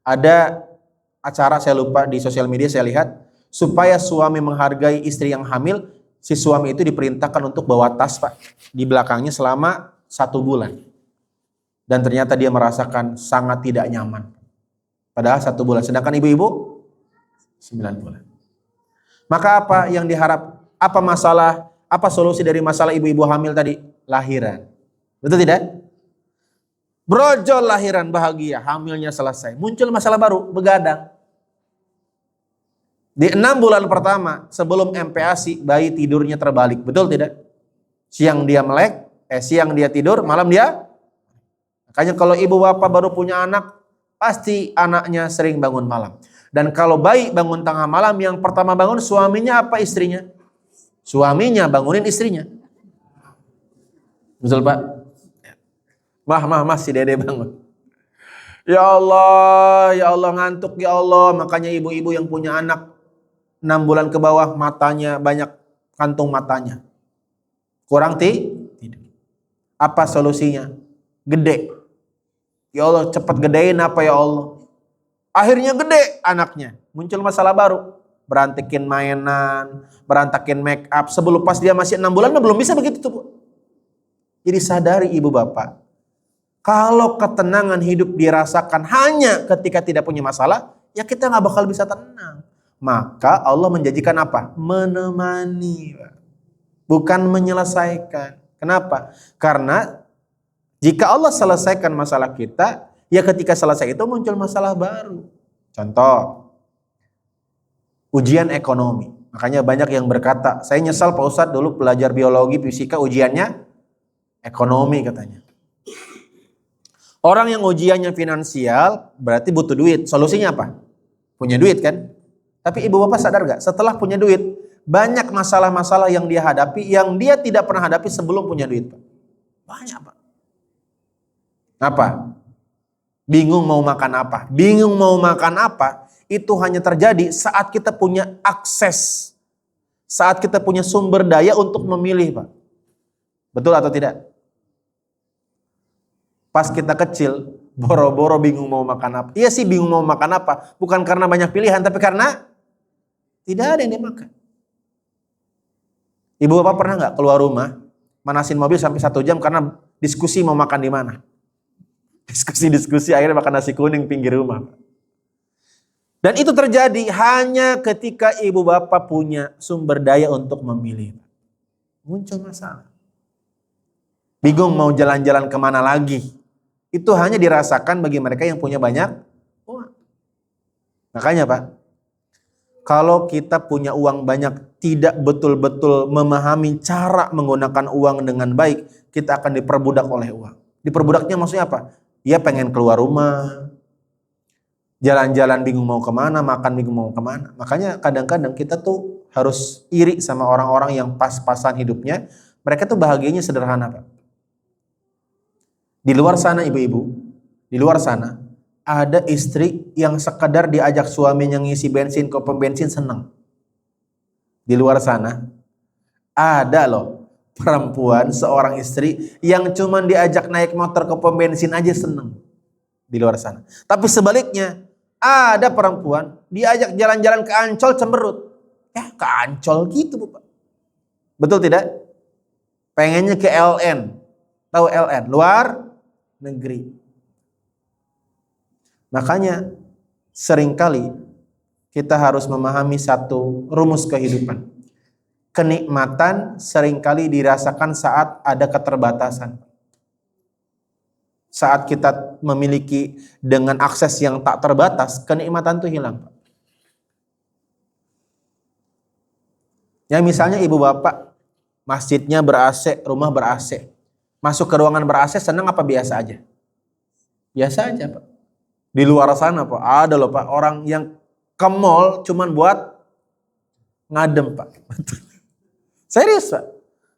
ada acara saya lupa di sosial media saya lihat, supaya suami menghargai istri yang hamil, si suami itu diperintahkan untuk bawa tas Pak, di belakangnya selama 1 bulan. Dan ternyata dia merasakan sangat tidak nyaman. Padahal 1 bulan, sedangkan ibu-ibu 9 bulan. Maka apa yang diharap? Apa masalah? Apa solusi dari masalah ibu-ibu hamil tadi? Lahiran. Betul tidak? Brojol lahiran bahagia, hamilnya selesai. Muncul masalah baru, begadang. Di 6 bulan pertama sebelum MPASI, bayi tidurnya terbalik. Betul tidak? Siang dia melek, siang dia tidur, malam dia. Makanya kalau ibu bapak baru punya anak, pasti anaknya sering bangun malam. Dan kalau bayi bangun tengah malam, yang pertama bangun suaminya apa istrinya? Suaminya bangunin istrinya. Betul Pak? Mah, si dede bangun. Ya Allah ngantuk ya Allah. Makanya ibu-ibu yang punya anak 6 bulan ke bawah, matanya banyak, kantung matanya. Kurang tidur. Apa solusinya? Gede. Ya Allah cepat gedein apa ya Allah. Akhirnya gede anaknya, muncul masalah baru, berantakin mainan, berantakin make up. Sebelum pas dia masih 6 bulan belum bisa begitu tuh Bu. Jadi sadari ibu bapak, kalau ketenangan hidup dirasakan hanya ketika tidak punya masalah, ya kita nggak bakal bisa tenang. Maka Allah menjanjikan apa? Menemani, bukan menyelesaikan. Kenapa? Karena jika Allah selesaikan masalah kita, ya ketika selesai itu muncul masalah baru. Contoh, ujian ekonomi. Makanya banyak yang berkata, saya nyesal Pak Ustadz dulu belajar biologi, fisika, ujiannya ekonomi katanya. Orang yang ujiannya finansial berarti butuh duit. Solusinya apa? Punya duit kan? Tapi ibu bapak sadar gak? Setelah punya duit, banyak masalah-masalah yang dia hadapi, yang dia tidak pernah hadapi sebelum punya duit Pak. Banyak Pak. Apa? Bingung mau makan apa? Bingung mau makan apa? Itu hanya terjadi saat kita punya akses, saat kita punya sumber daya untuk memilih Pak. Betul atau tidak? Pas kita kecil, boro-boro bingung mau makan apa. Iya sih bingung mau makan apa. Bukan karena banyak pilihan, tapi karena tidak ada yang dimakan. Ibu bapak pernah nggak keluar rumah, manasin mobil sampai 1 jam karena diskusi mau makan di mana? Diskusi akhirnya makan nasi kuning pinggir rumah. Dan itu terjadi hanya ketika ibu bapak punya sumber daya untuk memilih. Muncul masalah. Bingung mau jalan-jalan kemana lagi. Itu hanya dirasakan bagi mereka yang punya banyak uang. Makanya Pak, kalau kita punya uang banyak, tidak betul-betul memahami cara menggunakan uang dengan baik, kita akan diperbudak oleh uang. Diperbudaknya maksudnya apa? Dia pengen keluar rumah, jalan-jalan bingung mau kemana, makan bingung mau kemana. Makanya kadang-kadang kita tuh harus iri sama orang-orang yang pas-pasan hidupnya. Mereka tuh bahagianya sederhana Pak. Di luar sana ibu-ibu, di luar sana ada istri yang sekedar diajak suaminya ngisi bensin ke pom bensin senang. Di luar sana ada loh perempuan, seorang istri yang cuma diajak naik motor ke pom bensin aja senang. Di luar sana. Tapi sebaliknya ada perempuan diajak jalan-jalan ke Ancol cemberut. Ya ke Ancol gitu Pak. Betul tidak? Pengennya ke LN. Tahu LN? Luar negeri. Makanya seringkali kita harus memahami satu rumus kehidupan. Kenikmatan seringkali dirasakan saat ada keterbatasan. Saat kita memiliki dengan akses yang tak terbatas, kenikmatan itu hilang. Ya misalnya ibu bapak, masjidnya ber-AC, rumah ber-AC. Masuk ke ruangan ber-AC senang apa biasa aja? Biasa aja Pak. Di luar sana Pak, ada loh Pak, orang yang ke mall cuman buat ngadem Pak. Serius Pak.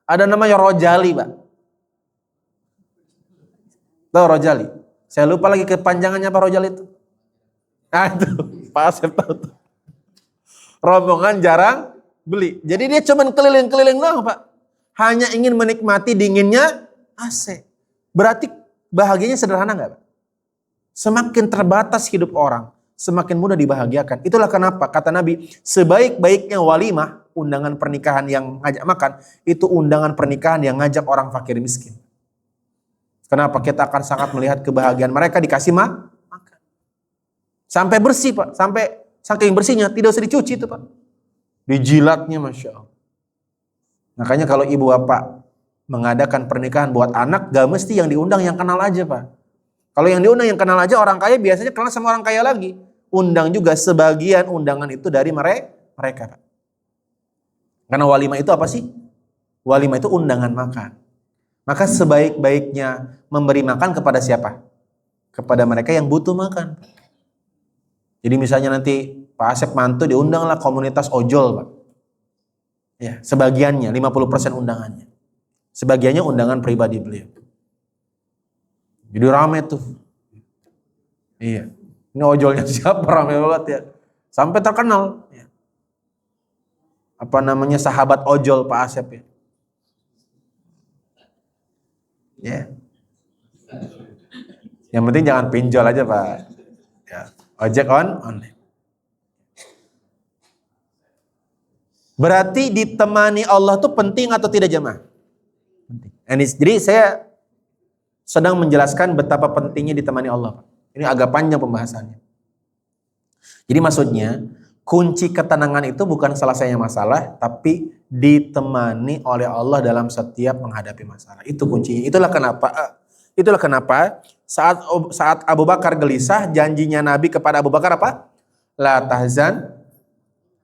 Ada namanya Rojali Pak. Tahu Rojali? Saya lupa lagi kepanjangannya apa Rojali itu. Nah itu Pak Asep tahu tuh. Rombongan jarang beli. Jadi dia cuma keliling-keliling doang Pak. Hanya ingin menikmati dinginnya AC. Berarti bahagianya sederhana nggak Pak? Semakin terbatas hidup orang, semakin mudah dibahagiakan. Itulah kenapa kata Nabi, sebaik-baiknya walimah, undangan pernikahan yang ngajak makan, itu undangan pernikahan yang ngajak orang fakir miskin. Kenapa? Kita akan sangat melihat kebahagiaan mereka dikasih makan. Sampai bersih Pak, sampai saking bersihnya tidak usah dicuci itu Pak. Dijilatnya Masya Allah. Makanya kalau ibu bapak mengadakan pernikahan buat anak, gak mesti yang diundang yang kenal aja Pak. Kalau yang diundang yang kenal aja orang kaya biasanya kenal sama orang kaya lagi. Undang juga sebagian undangan itu dari mereka. Karena walimah itu apa sih? Walimah itu undangan makan. Maka sebaik-baiknya memberi makan kepada siapa? Kepada mereka yang butuh makan. Jadi misalnya nanti Pak Asep mantu diundanglah komunitas ojol Pak. Ya, sebagiannya 50% undangannya. Sebagiannya undangan pribadi beliau. Jadi rame tuh. Iya. Ini ojolnya siapa? Rame banget ya. Sampai terkenal. Ya. Apa namanya sahabat ojol Pak Asep ya. Ya. Yang penting jangan pinjol aja Pak. Ya. Ojek online. Berarti ditemani Allah tuh penting atau tidak jemaah? Penting. Jadi saya sedang menjelaskan betapa pentingnya ditemani Allah. Ini agak panjang pembahasannya. Jadi maksudnya, kunci ketenangan itu bukan selesainya masalah, tapi ditemani oleh Allah dalam setiap menghadapi masalah. Itu kuncinya. Itulah kenapa saat Abu Bakar gelisah, janjinya Nabi kepada Abu Bakar apa? La tahzan,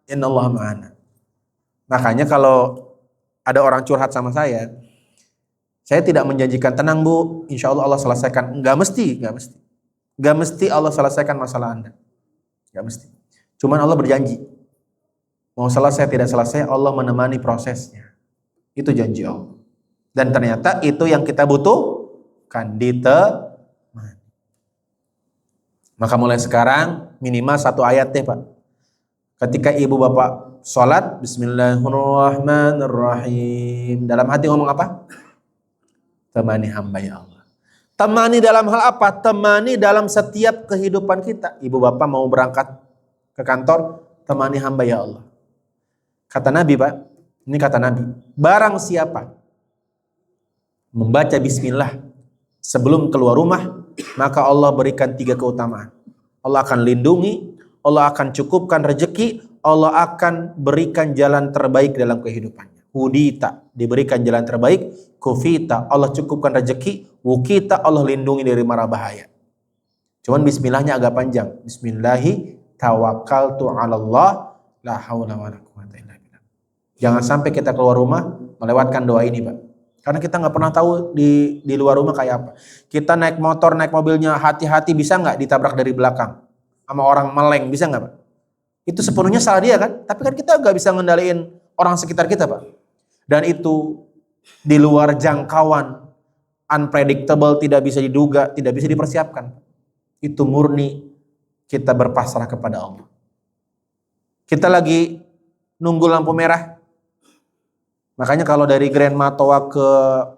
innallaha ma'ana. Makanya kalau ada orang curhat sama saya tidak menjanjikan tenang Bu, insya Allah Allah selesaikan. Enggak mesti. Enggak mesti Allah selesaikan masalah Anda. Enggak mesti. Cuman Allah berjanji. Mau selesai tidak selesai, Allah menemani prosesnya. Itu janji Allah. Dan ternyata itu yang kita butuhkan, ditemani. Maka mulai sekarang minimal 1 ayat deh Pak. Ketika ibu bapak sholat, Bismillahirrahmanirrahim. Dalam hati ngomong apa? Temani hamba ya Allah. Temani dalam hal apa? Temani dalam setiap kehidupan kita. Ibu bapak mau berangkat ke kantor, temani hamba ya Allah. Kata Nabi Pak, ini kata Nabi, barang siapa membaca bismillah sebelum keluar rumah, maka Allah berikan 3 keutamaan. Allah akan lindungi, Allah akan cukupkan rezeki, Allah akan berikan jalan terbaik dalam kehidupannya. Hudita, diberikan jalan terbaik. Kufita, Allah cukupkan rezeki. Wukita, Allah lindungi dari mara bahaya. Cuman bismillahnya agak panjang. Bismillahi tawakkaltu 'alallah la haula wala quwwata illa billah. Jangan sampai kita keluar rumah melewatkan doa ini, Pak. Karena kita nggak pernah tahu di luar rumah kayak apa. Kita naik motor, naik mobilnya, hati-hati, bisa nggak ditabrak dari belakang sama orang meleng, bisa nggak Pak? Itu sepenuhnya salah dia kan? Tapi kan kita nggak bisa ngendaliin orang sekitar kita Pak. Dan itu di luar jangkauan, unpredictable, tidak bisa diduga, tidak bisa dipersiapkan. Itu murni kita berpasrah kepada Allah. Kita lagi nunggu lampu merah. Makanya kalau dari Grand Matoa ke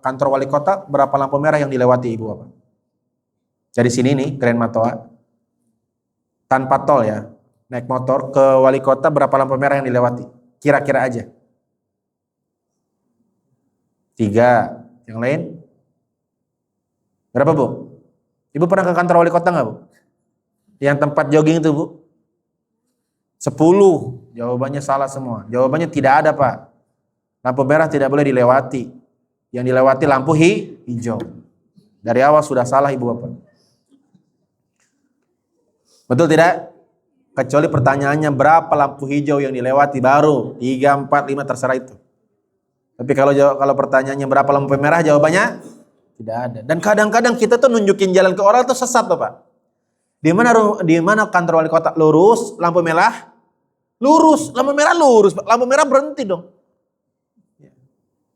kantor wali kota, berapa lampu merah yang dilewati Ibu Bapak? Dari sini nih, Grand Matoa, tanpa tol ya, naik motor ke wali kota, berapa lampu merah yang dilewati? Kira-kira aja. 3, yang lain? Berapa Bu? Ibu pernah ke kantor wali kota nggak Bu? Yang tempat jogging itu Bu? 10, jawabannya salah semua. Jawabannya tidak ada Pak. Lampu merah tidak boleh dilewati. Yang dilewati lampu hijau. Dari awal sudah salah Ibu Bapak. Betul tidak? Kecuali pertanyaannya berapa lampu hijau yang dilewati, baru 3, 4, 5 terserah itu. Tapi kalau pertanyaannya berapa lampu merah, jawabannya tidak ada. Dan kadang-kadang kita tuh nunjukin jalan ke orang tuh sesat tuh Pak. Di mana kantor wali kota? Lurus, lampu merah lurus, lampu merah lurus, lampu merah berhenti dong.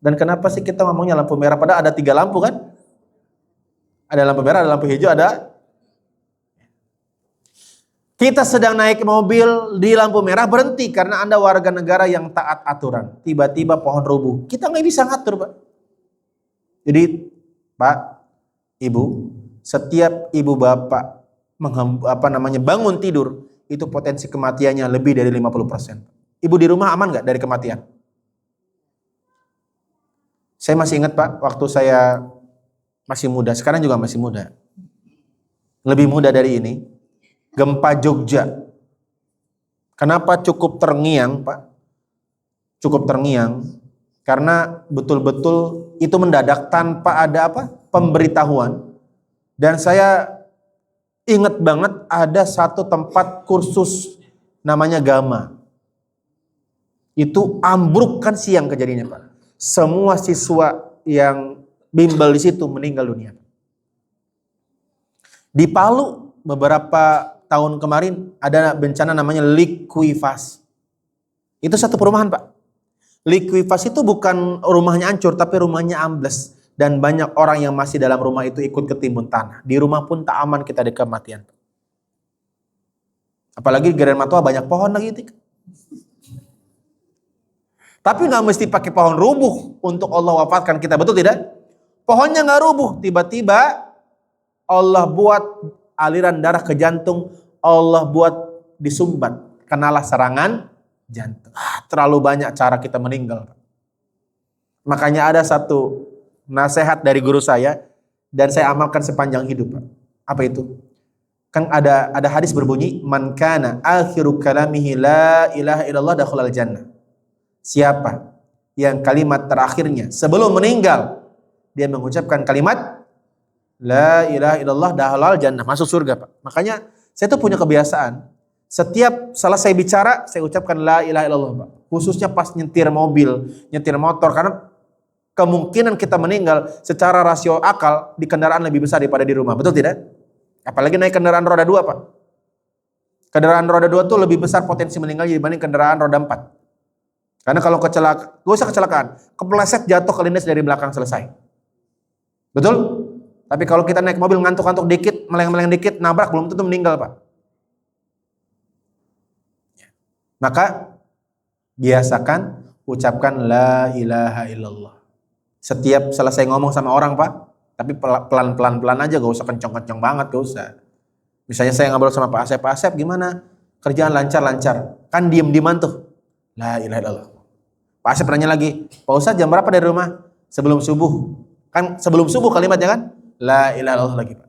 Dan kenapa sih kita ngomongnya lampu merah? Padahal ada 3 lampu kan? Ada lampu merah, ada lampu hijau, ada. Kita sedang naik mobil di lampu merah, berhenti karena Anda warga negara yang taat aturan. Tiba-tiba pohon rubuh. Kita nggak bisa ngatur, Pak. Jadi, Pak, Ibu, setiap ibu bapak bangun tidur, itu potensi kematiannya lebih dari 50%. Ibu di rumah aman nggak dari kematian? Saya masih ingat, Pak, waktu saya masih muda, sekarang juga masih muda. Lebih muda dari ini, gempa Jogja. Kenapa cukup terngiang, Pak? Cukup terngiang karena betul-betul itu mendadak tanpa ada pemberitahuan. Dan saya ingat banget ada satu tempat kursus namanya Gama. Itu ambruk kan siang kejadiannya, Pak. Semua siswa yang bimbel di situ meninggal dunia. Di Palu beberapa tahun kemarin ada bencana namanya likuifasi. Itu satu perumahan, Pak. Likuifasi itu bukan rumahnya hancur, tapi rumahnya ambles. Dan banyak orang yang masih dalam rumah itu ikut ketimbun tanah. Di rumah pun tak aman kita dari kematian. Apalagi di Geren Matua banyak pohon lagi. Tapi nggak mesti pakai pohon rubuh untuk Allah wafatkan kita, betul tidak? Pohonnya nggak rubuh, tiba-tiba Allah buat aliran darah ke jantung, Allah buat disumbat, kenalah serangan jantung. Terlalu banyak cara kita meninggal. Makanya ada satu nasihat dari guru saya dan saya amalkan sepanjang hidup. Apa itu? Kan ada hadis berbunyi, man kana akhiru kalamihi la ilaha illallah dakhalal jannah. Siapa yang kalimat terakhirnya sebelum meninggal dia mengucapkan kalimat la ilaha illallah dakhalal jannah, masuk surga, Pak. Makanya saya tuh punya kebiasaan setiap selesai bicara saya ucapkan la ilaha illallah, Pak. Khususnya pas nyetir mobil, nyetir motor, karena kemungkinan kita meninggal secara rasio akal di kendaraan lebih besar daripada di rumah, betul tidak? Apalagi naik kendaraan roda 2, Pak. Kendaraan roda 2 tuh lebih besar potensi meninggal dibanding kendaraan roda 4. Karena kalau gak usah kecelakaan, kepleset jatuh kelindes dari belakang selesai. Betul? Tapi kalau kita naik mobil ngantuk-ngantuk dikit, meleng-meleng dikit, nabrak belum tentu meninggal, Pak. Maka biasakan ucapkan la ilaha illallah. Setiap selesai ngomong sama orang, Pak, tapi pelan-pelan aja, gak usah kenceng-kenceng banget, gak usah. Misalnya saya ngobrol sama Pak Asep gimana? Kerjaan lancar-lancar. Kan diem-dieman tuh. La ilaha illallah. Pak Asep nanya lagi, Pak Ustadz jam berapa dari rumah? Sebelum subuh. Kan sebelum subuh kalimatnya kan? La ilaha illallah lagi, Pak.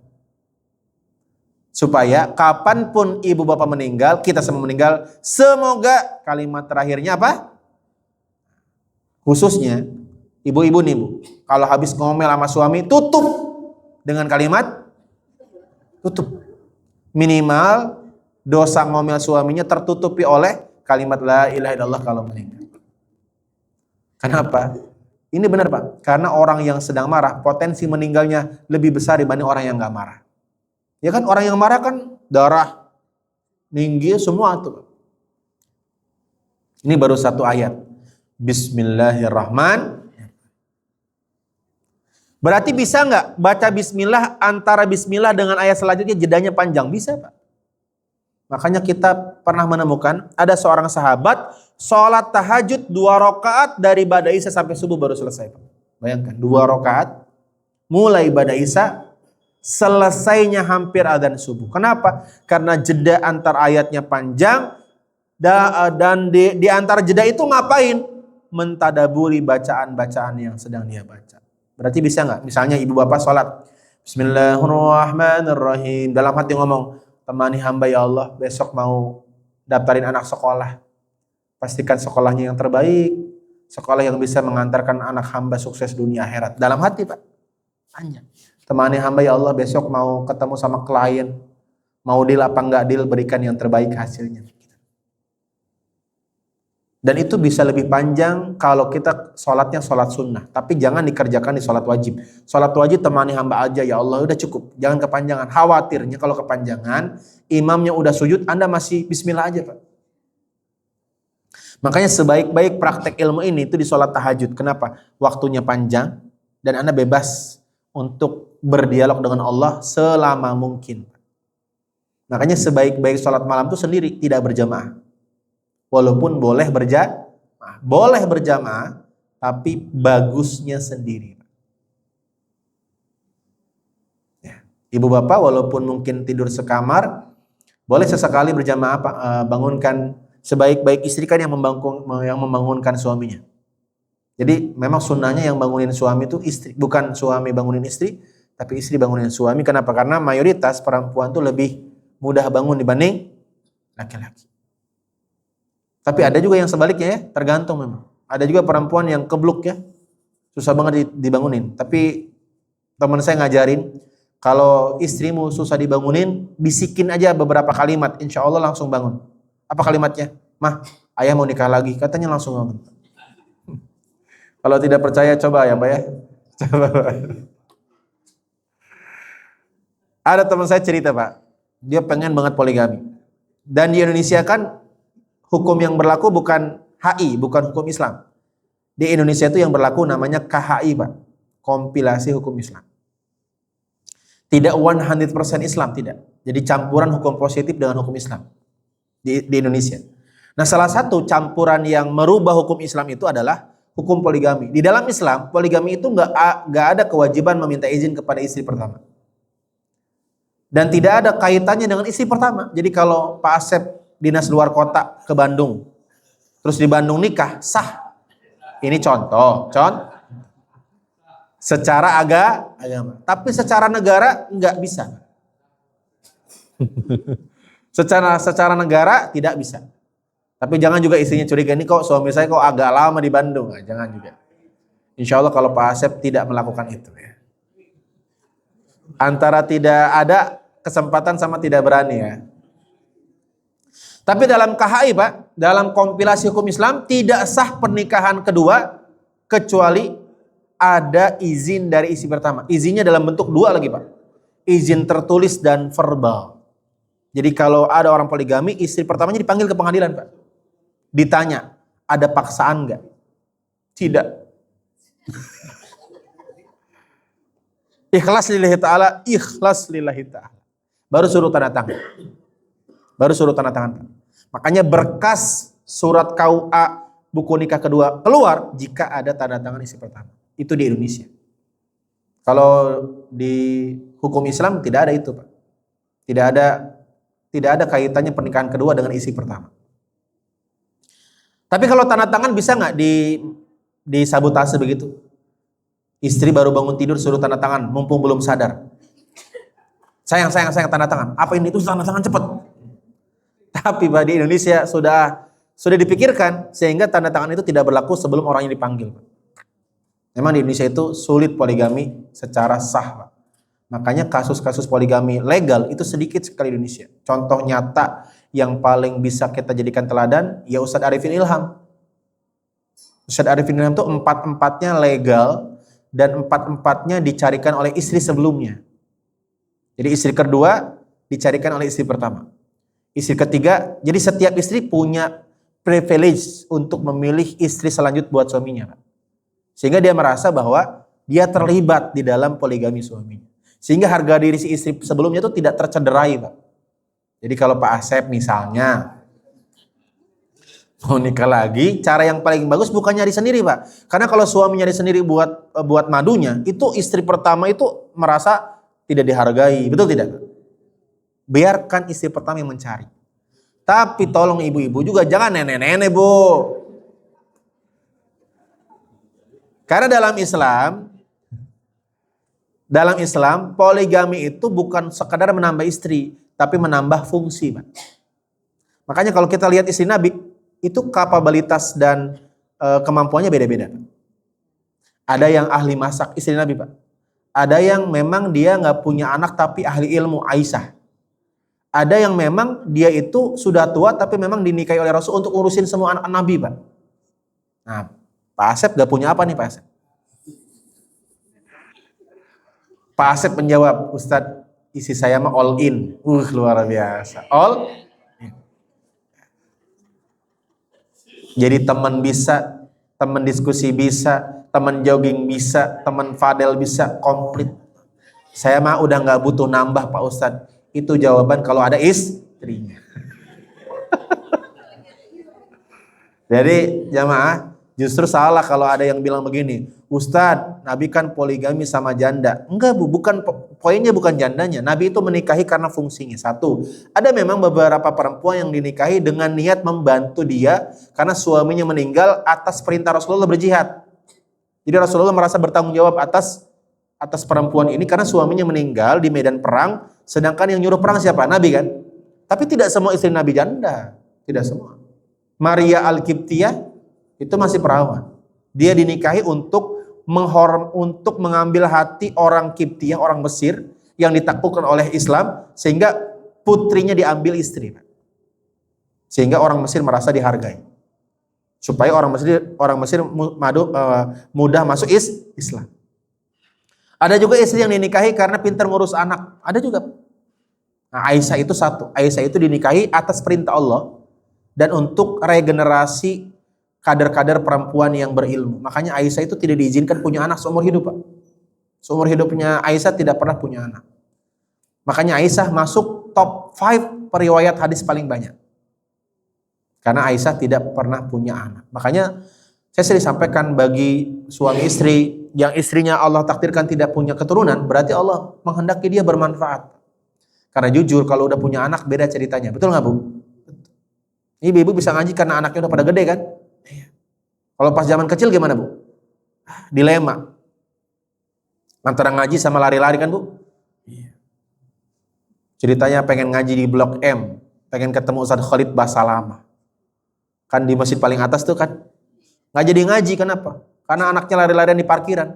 Supaya kapanpun ibu bapak meninggal, kita semua meninggal, semoga kalimat terakhirnya apa? Khususnya ibu-ibu nih, Bu. Kalau habis ngomel sama suami, tutup dengan kalimat tutup. Minimal dosa ngomel suaminya tertutupi oleh kalimat la ilaha illallah kalau meninggal. Kenapa? Ini benar, Pak. Karena orang yang sedang marah, potensi meninggalnya lebih besar dibanding orang yang gak marah. Ya kan, orang yang marah kan darah, tinggi semua tuh. Ini baru satu ayat. Bismillahirrahmanirrahim. Berarti bisa nggak baca bismillah antara bismillah dengan ayat selanjutnya jedanya panjang? Bisa, Pak. Makanya kita pernah menemukan ada seorang sahabat sholat tahajud 2 rakaat dari Ba'da Isya sampai subuh baru selesai, Pak. Bayangkan 2 rakaat mulai Ba'da Isya selesainya hampir adzan subuh. Kenapa? Karena jeda antar ayatnya panjang dan di antara jeda itu ngapain? Mentadaburi bacaan-bacaan yang sedang dia baca. Berarti bisa nggak? Misalnya ibu bapak sholat Bismillahirrahmanirrahim, dalam hati ngomong, temani hamba ya Allah, besok mau daftarin anak sekolah. Pastikan sekolahnya yang terbaik, sekolah yang bisa mengantarkan anak hamba sukses dunia akhirat. Dalam hati, Pak. Tanya. Temani hamba ya Allah, besok mau ketemu sama klien. Mau deal apa enggak deal, berikan yang terbaik hasilnya. Dan itu bisa lebih panjang kalau kita sholatnya sholat sunnah. Tapi jangan dikerjakan di sholat wajib. Sholat wajib temani hamba aja ya Allah, udah cukup. Jangan kepanjangan. Khawatirnya kalau kepanjangan, imamnya udah sujud, Anda masih bismillah aja, Pak. Makanya sebaik-baik praktek ilmu ini itu di sholat tahajud. Kenapa? Waktunya panjang dan Anda bebas untuk berdialog dengan Allah selama mungkin. Makanya sebaik-baik sholat malam itu sendiri, tidak berjamaah. Walaupun boleh berjamaah, tapi bagusnya sendiri. Ya. Ibu bapak walaupun mungkin tidur sekamar, boleh sesekali berjamaah, bangunkan. Sebaik-baik istri kan yang membangunkan suaminya. Jadi memang sunnahnya yang bangunin suami itu istri, bukan suami bangunin istri, tapi istri bangunin suami. Kenapa? Karena mayoritas perempuan tuh lebih mudah bangun dibanding laki-laki. Tapi ada juga yang sebaliknya ya, tergantung memang. Ada juga perempuan yang kebluk ya, susah banget dibangunin. Tapi teman saya ngajarin, kalau istrimu susah dibangunin, bisikin aja beberapa kalimat, insya Allah langsung bangun. Apa kalimatnya? Mah, ayah mau nikah lagi. Katanya langsung bangun. Kalau tidak percaya coba ya Pak ya. Coba. Ada teman saya cerita Pak, dia pengen banget poligami. Dan di Indonesia kan hukum yang berlaku bukan HI, bukan hukum Islam. Di Indonesia itu yang berlaku namanya KHI Pak, kompilasi hukum Islam. Tidak 100% Islam, tidak. Jadi campuran hukum positif dengan hukum Islam di Indonesia. Nah, salah satu campuran yang merubah hukum Islam itu adalah hukum poligami. Di dalam Islam, poligami itu nggak ada kewajiban meminta izin kepada istri pertama. Dan tidak ada kaitannya dengan istri pertama. Jadi kalau Pak Asep dinas luar kota ke Bandung, terus di Bandung nikah, sah. Ini contoh. Secara agama. Tapi secara negara nggak bisa. Secara negara tidak bisa. Tapi jangan juga istrinya curiga, ini kok suami saya kok agak lama di Bandung. Nah, jangan juga. Insya Allah kalau Pak Asep tidak melakukan itu ya. Antara tidak ada kesempatan sama tidak berani ya. Tapi dalam KHI Pak, dalam kompilasi hukum Islam tidak sah pernikahan kedua kecuali ada izin dari istri pertama. Izinnya dalam bentuk dua lagi Pak. Izin tertulis dan verbal. Jadi kalau ada orang poligami, istri pertamanya dipanggil ke pengadilan Pak. Ditanya, ada paksaan enggak? Tidak. Ikhlas lillahi ta'ala, ikhlas lillahi ta'ala. Baru suruh tanda tangan. Pak. Makanya berkas surat KUA buku nikah kedua keluar jika ada tanda tangan istri pertama. Itu di Indonesia. Kalau di hukum Islam tidak ada itu Pak. Tidak ada kaitannya pernikahan kedua dengan istri pertama. Tapi kalau tanda tangan bisa nggak disabotase begitu? Istri baru bangun tidur suruh tanda tangan, mumpung belum sadar. Sayang tanda tangan. Apa ini? Itu tanda tangan cepet. Tapi di Indonesia sudah dipikirkan sehingga tanda tangan itu tidak berlaku sebelum orangnya dipanggil. Memang di Indonesia itu sulit poligami secara sah Pak. Makanya kasus-kasus poligami legal itu sedikit sekali di Indonesia. Contoh nyata yang paling bisa kita jadikan teladan ya Ustadz Arifin Ilham. Ustadz Arifin Ilham itu 4-4-nya legal dan 4-4-nya dicarikan oleh istri sebelumnya. Jadi istri kedua dicarikan oleh istri pertama. Istri ketiga, jadi setiap istri punya privilege untuk memilih istri selanjut buat suaminya. Sehingga dia merasa bahwa dia terlibat di dalam poligami suaminya. Sehingga harga diri si istri sebelumnya itu tidak tercederai Pak. Jadi kalau Pak Asep misalnya mau nikah lagi, cara yang paling bagus bukan nyari sendiri Pak. Karena kalau suami nyari sendiri buat madunya, itu istri pertama itu merasa tidak dihargai. Betul tidak? Biarkan istri pertama yang mencari. Tapi tolong ibu-ibu juga jangan nenek-nenek Bu. Karena dalam Islam poligami itu bukan sekadar menambah istri, tapi menambah fungsi, Pak. Makanya kalau kita lihat istri Nabi, itu kapabilitas dan kemampuannya beda-beda. Ada yang ahli masak, istri Nabi, Pak. Ada yang memang dia nggak punya anak tapi ahli ilmu, Aisyah. Ada yang memang dia itu sudah tua tapi memang dinikahi oleh Rasul untuk urusin semua anak Nabi, Pak. Nah, Pak Asep nggak punya apa nih Pak Asep? Pak Asep menjawab, Ustadz, isi saya mah all in. Luar biasa. All in. Jadi teman bisa, teman diskusi bisa, teman jogging bisa, teman Fadel bisa, komplit. Saya mah udah nggak butuh nambah Pak Ustadz. Itu jawaban kalau ada istrinya. Jadi jamaah, justru salah kalau ada yang bilang begini, Ustadz, Nabi kan poligami sama janda. Enggak Bu, poinnya bukan jandanya. Nabi itu menikahi karena fungsinya. Satu, ada memang beberapa perempuan yang dinikahi dengan niat membantu dia karena suaminya meninggal atas perintah Rasulullah berjihad. Jadi Rasulullah merasa bertanggung jawab atas perempuan ini karena suaminya meninggal di medan perang, sedangkan yang nyuruh perang siapa? Nabi kan? Tapi tidak semua istri Nabi janda, tidak semua. Maria Al-Qibtiyah itu masih perawan. Dia dinikahi untuk mengambil hati orang Qibtiyah, orang Mesir yang ditaklukkan oleh Islam, sehingga putrinya diambil istri. Sehingga orang Mesir merasa dihargai. Supaya orang Mesir mudah masuk Islam. Ada juga istri yang dinikahi karena pintar ngurus anak. Ada juga. Nah, Aisyah itu satu. Aisyah itu dinikahi atas perintah Allah dan untuk regenerasi kader-kader perempuan yang berilmu. Makanya Aisyah itu tidak diizinkan punya anak seumur hidup, Pak. Seumur hidupnya Aisyah tidak pernah punya anak. Makanya Aisyah masuk top 5 periwayat hadis paling banyak. Karena Aisyah tidak pernah punya anak. Makanya saya sering sampaikan bagi suami istri yang istrinya Allah takdirkan tidak punya keturunan, berarti Allah menghendaki dia bermanfaat. Karena jujur kalau udah punya anak beda ceritanya. Betul nggak Bu? Ini ibu bisa ngaji karena anaknya udah pada gede kan? Kalau pas zaman kecil gimana Bu? Dilema. Antara ngaji sama lari-lari kan Bu? Ceritanya pengen ngaji di Blok M, pengen ketemu Ustadz Khalid Basalamah. Kan di masjid paling atas tuh kan. Nggak jadi ngaji, kenapa? Karena anaknya lari-larian di parkiran.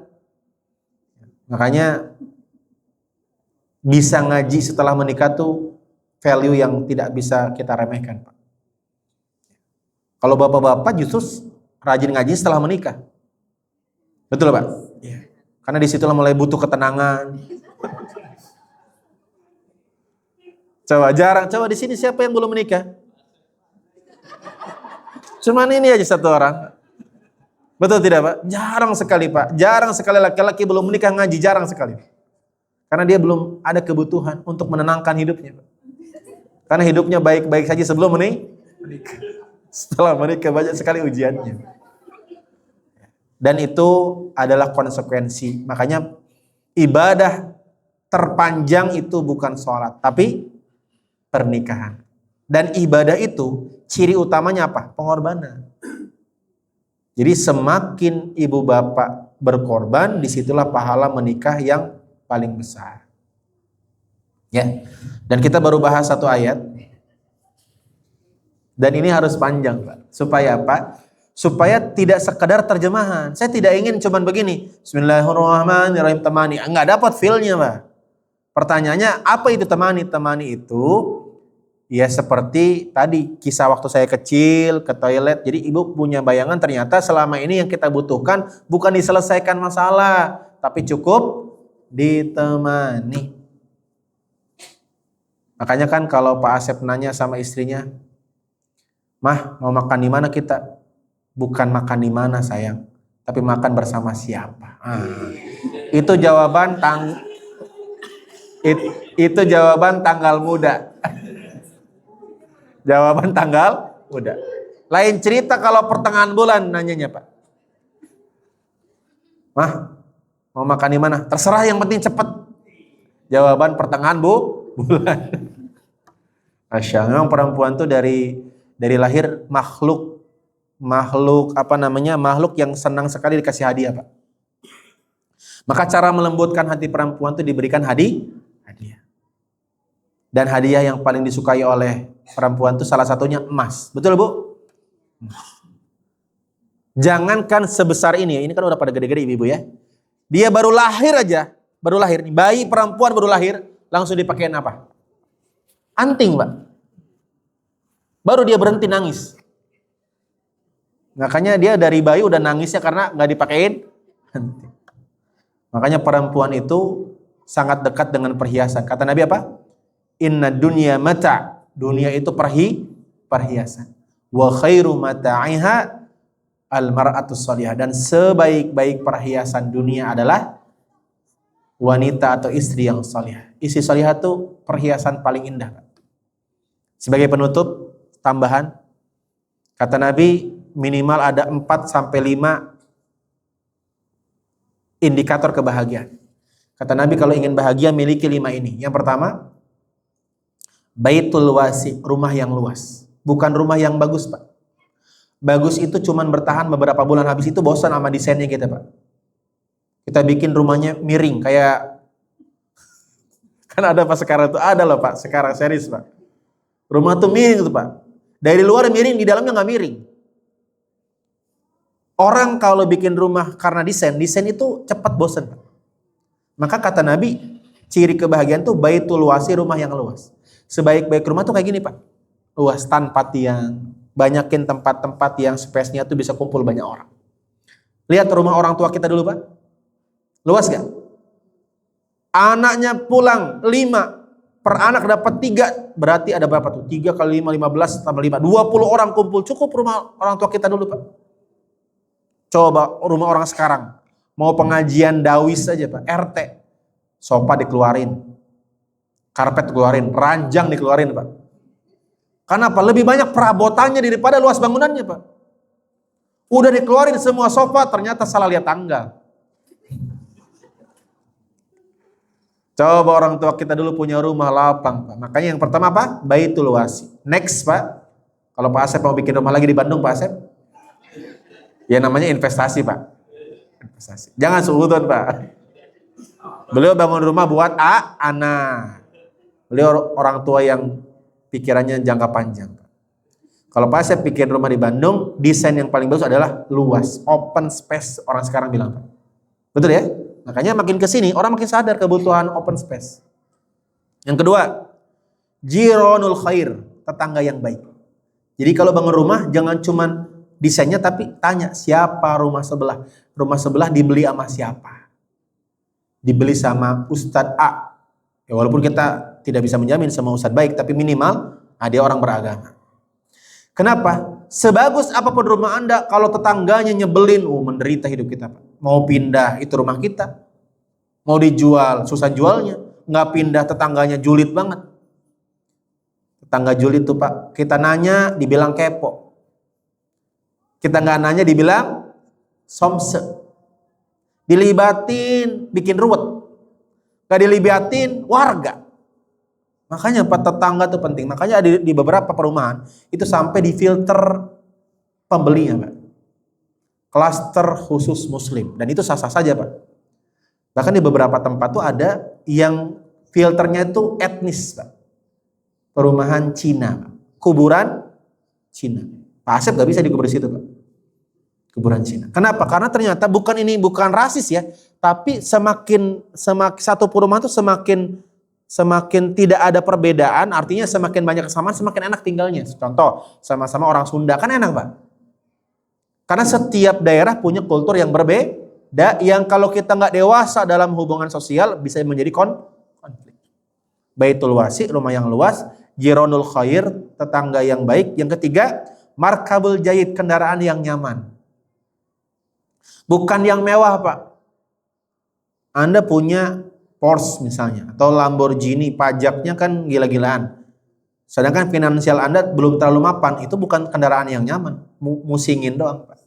Makanya bisa ngaji setelah menikah tuh value yang tidak bisa kita remehkan, Pak. Kalau bapak-bapak justru rajin ngaji setelah menikah. Betul, Pak? Iya. Karena disitulah mulai butuh ketenangan. Coba di sini siapa yang belum menikah? Cuman ini aja satu orang. Betul tidak Pak? Jarang sekali Pak. Jarang sekali laki-laki belum menikah ngaji. Jarang sekali. Karena dia belum ada kebutuhan untuk menenangkan hidupnya Pak. Karena hidupnya baik-baik saja sebelum menikah. Setelah menikah banyak sekali ujiannya. Dan itu adalah konsekuensi. Makanya ibadah terpanjang itu bukan sholat. Tapi pernikahan. Dan ibadah itu ciri utamanya apa? Pengorbanan. Jadi semakin ibu bapak berkorban, disitulah pahala menikah yang paling besar. Ya. Dan kita baru bahas satu ayat. Dan ini harus panjang, Pak. Supaya apa? Supaya tidak sekedar terjemahan. Saya tidak ingin cuman begini. Bismillahirrahmanirrahim, temani. Enggak dapat feel-nya, Pak. Pertanyaannya, apa itu temani? Temani itu ya seperti tadi kisah waktu saya kecil ke toilet. Jadi ibu punya bayangan ternyata selama ini yang kita butuhkan bukan diselesaikan masalah, tapi cukup ditemani. Makanya kan kalau Pak Asep nanya sama istrinya, "Mah, mau makan di mana kita?" Bukan makan di mana sayang, tapi makan bersama siapa. Itu jawaban itu jawaban tanggal muda. Jawaban tanggal muda. Lain cerita kalau pertengahan bulan nanyanya Pak. Mah, mau makan di mana? Terserah yang penting cepet. Jawaban pertengahan bulan. Masya Allah, memang perempuan tuh dari lahir makhluk yang senang sekali dikasih hadiah Pak. Maka cara melembutkan hati perempuan itu diberikan hadiah. Dan hadiah yang paling disukai oleh perempuan itu salah satunya emas. Betul Bu? Jangankan sebesar ini kan udah pada gede-gede ibu-ibu ya. Dia baru lahir nih, bayi perempuan baru lahir, langsung dipakein apa? Anting Pak. Baru dia berhenti nangis. Makanya dia dari bayi udah nangisnya karena nggak dipakein anting. Makanya perempuan itu sangat dekat dengan perhiasan. Kata Nabi apa? Inna dunya mata. Dunia itu perhiasan. Wa khairu mata'iha al-mar'atus shalihah, dan sebaik-baik perhiasan dunia adalah wanita atau istri yang salihah. Istri salihah itu perhiasan paling indah. Sebagai penutup tambahan, kata Nabi minimal ada 4 sampai 5 indikator kebahagiaan. Kata Nabi kalau ingin bahagia miliki 5 ini. Yang pertama, baitul wasi, rumah yang luas. Bukan rumah yang bagus, Pak. Bagus itu cuman bertahan beberapa bulan, habis itu bosan sama desainnya kita, Pak. Kita bikin rumahnya miring kayak kan ada Pak sekarang tuh, ada loh Pak sekarang series Pak. Rumah tuh miring tuh Pak. Dari luar miring, di dalamnya nggak miring. Orang kalau bikin rumah karena desain itu cepat bosan Pak. Maka kata Nabi, ciri kebahagiaan tuh baitul wasi, rumah yang luas. Sebaik-baik rumah tuh kayak gini Pak. Luas tanpa tiang. Banyakin tempat-tempat yang space-nya tuh bisa kumpul banyak orang. Lihat rumah orang tua kita dulu Pak. Luas gak? Anaknya pulang 5, per anak dapat 3, berarti ada berapa tuh? 3 kali 5, 15 tambah 5, 20 orang kumpul. Cukup rumah orang tua kita dulu Pak. Coba rumah orang sekarang. Mau pengajian dawis aja Pak, RT. Sofa dikeluarin. Karpet dikeluarin, ranjang dikeluarin Pak. Kenapa? Lebih banyak perabotannya daripada luas bangunannya Pak. Udah dikeluarin semua sofa, ternyata salah lihat tanggal. Coba orang tua kita dulu punya rumah lapang Pak. Makanya yang pertama apa? Baitul wasi. Next Pak, kalau Pak Asep mau bikin rumah lagi di Bandung Pak Asep, ya namanya investasi Pak. Investasi. Jangan suudon Pak. Beliau bangun rumah buat anak. Beliau orang tua yang pikirannya jangka panjang. Kalau Pak Asep bikin rumah di Bandung, desain yang paling bagus adalah luas, open space, orang sekarang bilang Pak. Betul ya? Makanya makin kesini orang makin sadar kebutuhan open space. Yang kedua, jironul khair, tetangga yang baik. Jadi kalau bangun rumah jangan cuman desainnya, tapi tanya siapa rumah sebelah. Rumah sebelah dibeli sama siapa? Dibeli sama Ustadz A. Ya, walaupun kita tidak bisa menjamin semua ustadz baik, tapi minimal dia orang beragama. Kenapa? Sebagus apapun rumah Anda, kalau tetangganya nyebelin, menderita hidup kita Pak. Mau pindah, itu rumah kita. Mau dijual, susah jualnya. Nggak pindah, tetangganya julid banget. Tetangga julid tuh Pak, kita nanya dibilang kepo. Kita nggak nanya dibilang somse. Dilibatin, bikin ruwet. Nggak dilibatin, warga. Makanya Pak, tetangga itu penting. Makanya di beberapa perumahan itu sampai di filter pembelinya Pak. Klaster khusus muslim. Dan itu sah-sah saja Pak. Bahkan di beberapa tempat tuh ada yang filternya itu etnis Pak. Perumahan Cina Pak. Kuburan Cina. Pak Asep gak bisa dikubur di situ Pak. Kuburan Cina. Kenapa? Karena ternyata bukan rasis ya. Tapi semakin satu perumahan tuh semakin tidak ada perbedaan, artinya semakin banyak kesamaan, semakin enak tinggalnya. Contoh, sama-sama orang Sunda, kan enak Pak. Karena setiap daerah punya kultur yang berbeda, yang kalau kita nggak dewasa dalam hubungan sosial, bisa menjadi konflik. Baitul wasi, rumah yang luas. Jironul khair, tetangga yang baik. Yang ketiga, markabul jayid, kendaraan yang nyaman. Bukan yang mewah Pak. Anda punya Porsche misalnya, atau Lamborghini, pajaknya kan gila-gilaan. Sedangkan finansial Anda belum terlalu mapan, itu bukan kendaraan yang nyaman, musingin doang Pak.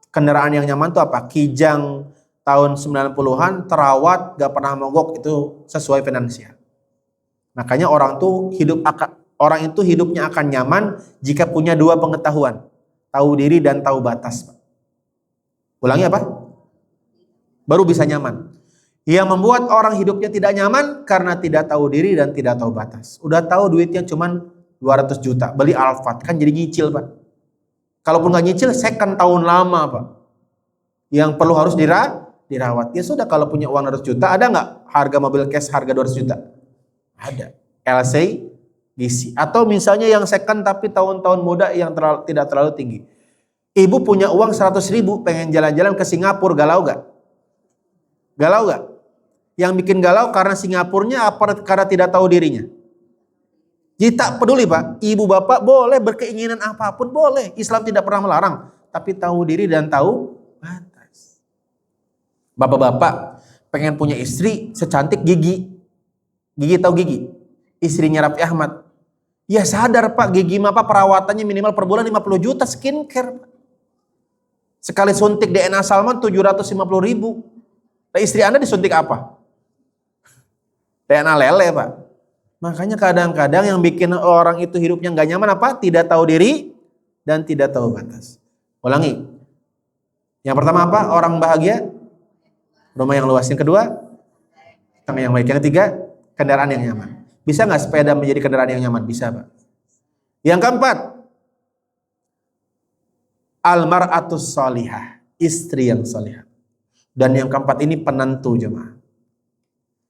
Kendaraan yang nyaman itu apa? Kijang tahun 90-an, terawat, gak pernah mogok, itu sesuai finansial. Makanya orang itu hidupnya akan nyaman jika punya 2 pengetahuan, tahu diri dan tahu batas Pak. Ulangi apa? Baru bisa nyaman. Yang membuat orang hidupnya tidak nyaman karena tidak tahu diri dan tidak tahu batas. Udah tahu duitnya cuman 200 juta, beli Alphard, kan jadi nyicil Pak. Kalaupun nggak nyicil, second tahun lama Pak. Yang perlu harus dirawat. Ya sudah, kalau punya uang 200 juta, ada nggak harga mobil cash harga 200 juta? Ada. LC, DC. Atau misalnya yang second tapi tahun-tahun muda yang tidak terlalu tinggi. Ibu punya uang 100.000, pengen jalan-jalan ke Singapura, galau nggak? Galau nggak? Yang bikin galau karena Singapurnya apa karena tidak tahu dirinya? Jadi tak peduli Pak, ibu bapak boleh berkeinginan apapun boleh. Islam tidak pernah melarang. Tapi tahu diri dan tahu batas. Bapak-bapak pengen punya istri secantik Gigi. Gigi tahu Gigi? Istrinya Raffi Ahmad. Ya sadar Pak, Gigi mah perawatannya minimal per bulan 50 juta skincare. Sekali suntik DNA Salman 750.000. Nah, istri Anda disuntik apa? DNA lele Pak. Makanya kadang-kadang yang bikin orang itu hidupnya nggak nyaman apa? Tidak tahu diri dan tidak tahu batas. Ulangi. Yang pertama apa? Orang bahagia, rumah yang luas. Yang kedua, tangga yang baik. Yang ketiga, kendaraan yang nyaman. Bisa nggak sepeda menjadi kendaraan yang nyaman? Bisa Pak. Yang keempat, almar'atus sholihah, istri yang sholihah. Dan yang keempat ini penentu jemaah.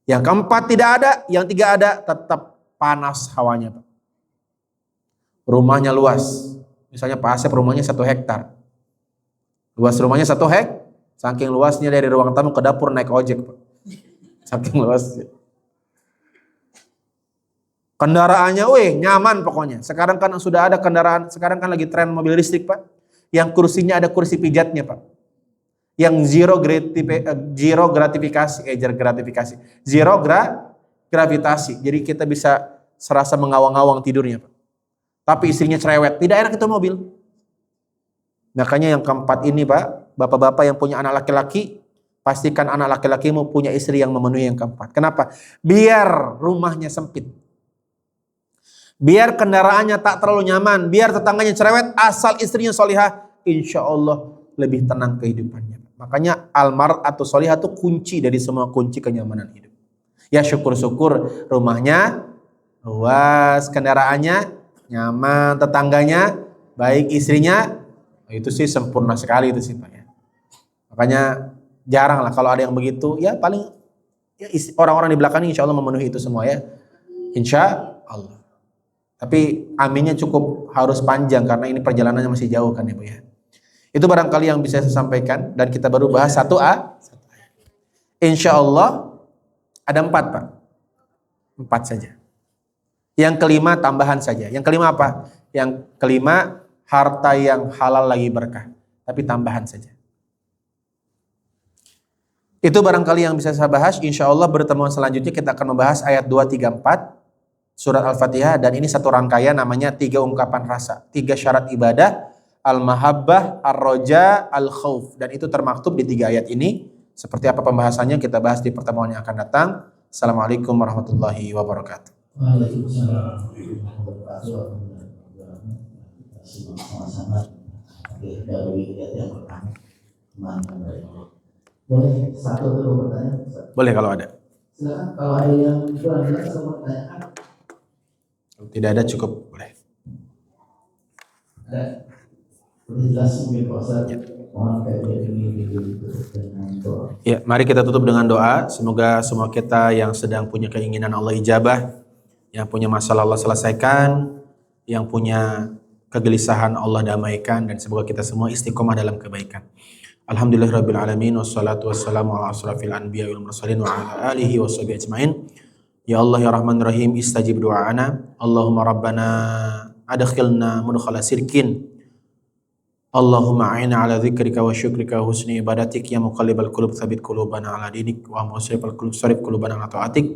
Yang keempat tidak ada, yang tiga ada, tetap panas hawanya Pak. Rumahnya luas, misalnya Pak Asep rumahnya 1 hektar. Luas rumahnya 1 hektar, saking luasnya dari ruang tamu ke dapur naik ojek Pak. Saking luasnya. Kendaraannya, nyaman pokoknya. Sekarang kan sudah ada kendaraan, sekarang kan lagi tren mobil listrik Pak. Yang kursinya ada kursi pijatnya Pak. Yang zero gravitasi. Jadi kita bisa serasa mengawang-awang tidurnya Pak. Tapi istrinya cerewet, tidak enak itu mobil. Makanya yang keempat ini Pak, bapak-bapak yang punya anak laki-laki, pastikan anak laki-lakimu punya istri yang memenuhi yang keempat. Kenapa? Biar rumahnya sempit. Biar kendaraannya tak terlalu nyaman, biar tetangganya cerewet, asal istrinya solihah, insya Allah lebih tenang kehidupannya. Makanya almar'atu solihah itu kunci dari semua kunci kenyamanan hidup. Ya syukur-syukur rumahnya luas, kendaraannya nyaman, tetangganya baik, istrinya itu sih sempurna sekali itu sih Pak ya. Makanya jarang lah kalau ada yang begitu, ya paling ya orang-orang di belakang insya Allah memenuhi itu semua ya. Insya Allah. Tapi aminnya cukup harus panjang karena ini perjalanannya masih jauh kan ya Bu ya. Itu barangkali yang bisa saya sampaikan dan kita baru bahas 1A. Insya Allah ada 4 Pak. 4 saja. Yang kelima tambahan saja. Yang kelima apa? Yang kelima harta yang halal lagi berkah. Tapi tambahan saja. Itu barangkali yang bisa saya bahas. Insya Allah pertemuan selanjutnya kita akan membahas ayat 2, 3, 4. Surat Al-Fatihah, dan ini satu rangkaian namanya 3 ungkapan rasa, 3 syarat ibadah, al-mahabbah, ar-roja, al-khauf, dan itu termaktub di 3 ayat ini. Seperti apa pembahasannya kita bahas di pertemuan yang akan datang. Assalamualaikum warahmatullahi wabarakatuh. Waalaikumsalam warahmatullahi wabarakatuh. Boleh satu dulu pertanyaan? Boleh kalau ada. Silakan kalau ada yang kurang jelas atau pertanyaan. Tidak ada cukup boleh. Ada. Jelas mungkin Pak Ustaz. Mohon kayak ini dengan doa. Ya, mari kita tutup dengan doa. Semoga semua kita yang sedang punya keinginan Allah ijabah, yang punya masalah Allah selesaikan, yang punya kegelisahan Allah damaikan, dan semoga kita semua istiqomah dalam kebaikan. Alhamdulillahirabbil alamin, wassalatu wassalamu ala asrofil anbiya wal mursalin wa ala alihi washabihi ajmain. Ya Allah ya Rahman Rahim, istajib du'ana. Allahumma rabbana adkhilna mudkhala sirkin. Allahumma a'inna ala dzikrika wa syukrika wa husni ibadatik. Ya muqallibal qulub tsabbit qulubana ala dinik, wa musrifal qulub sarif qulubana ala ta'atik.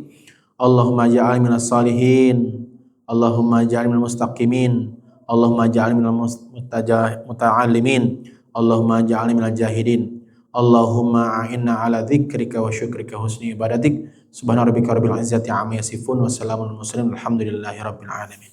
Allahumma ja'al minas salihin, Allahumma ja'al minal mustaqimin, Allahumma ja'al minal muta'allimin, Allahumma ja'al minal jahidin. Allahumma a'inna ala dzikrika wa syukrika husni ibadatik. Subhana rabbika rabbil izzati amma yasifun wa salamun alal mursalin walhamdulillahi rabbil alamin.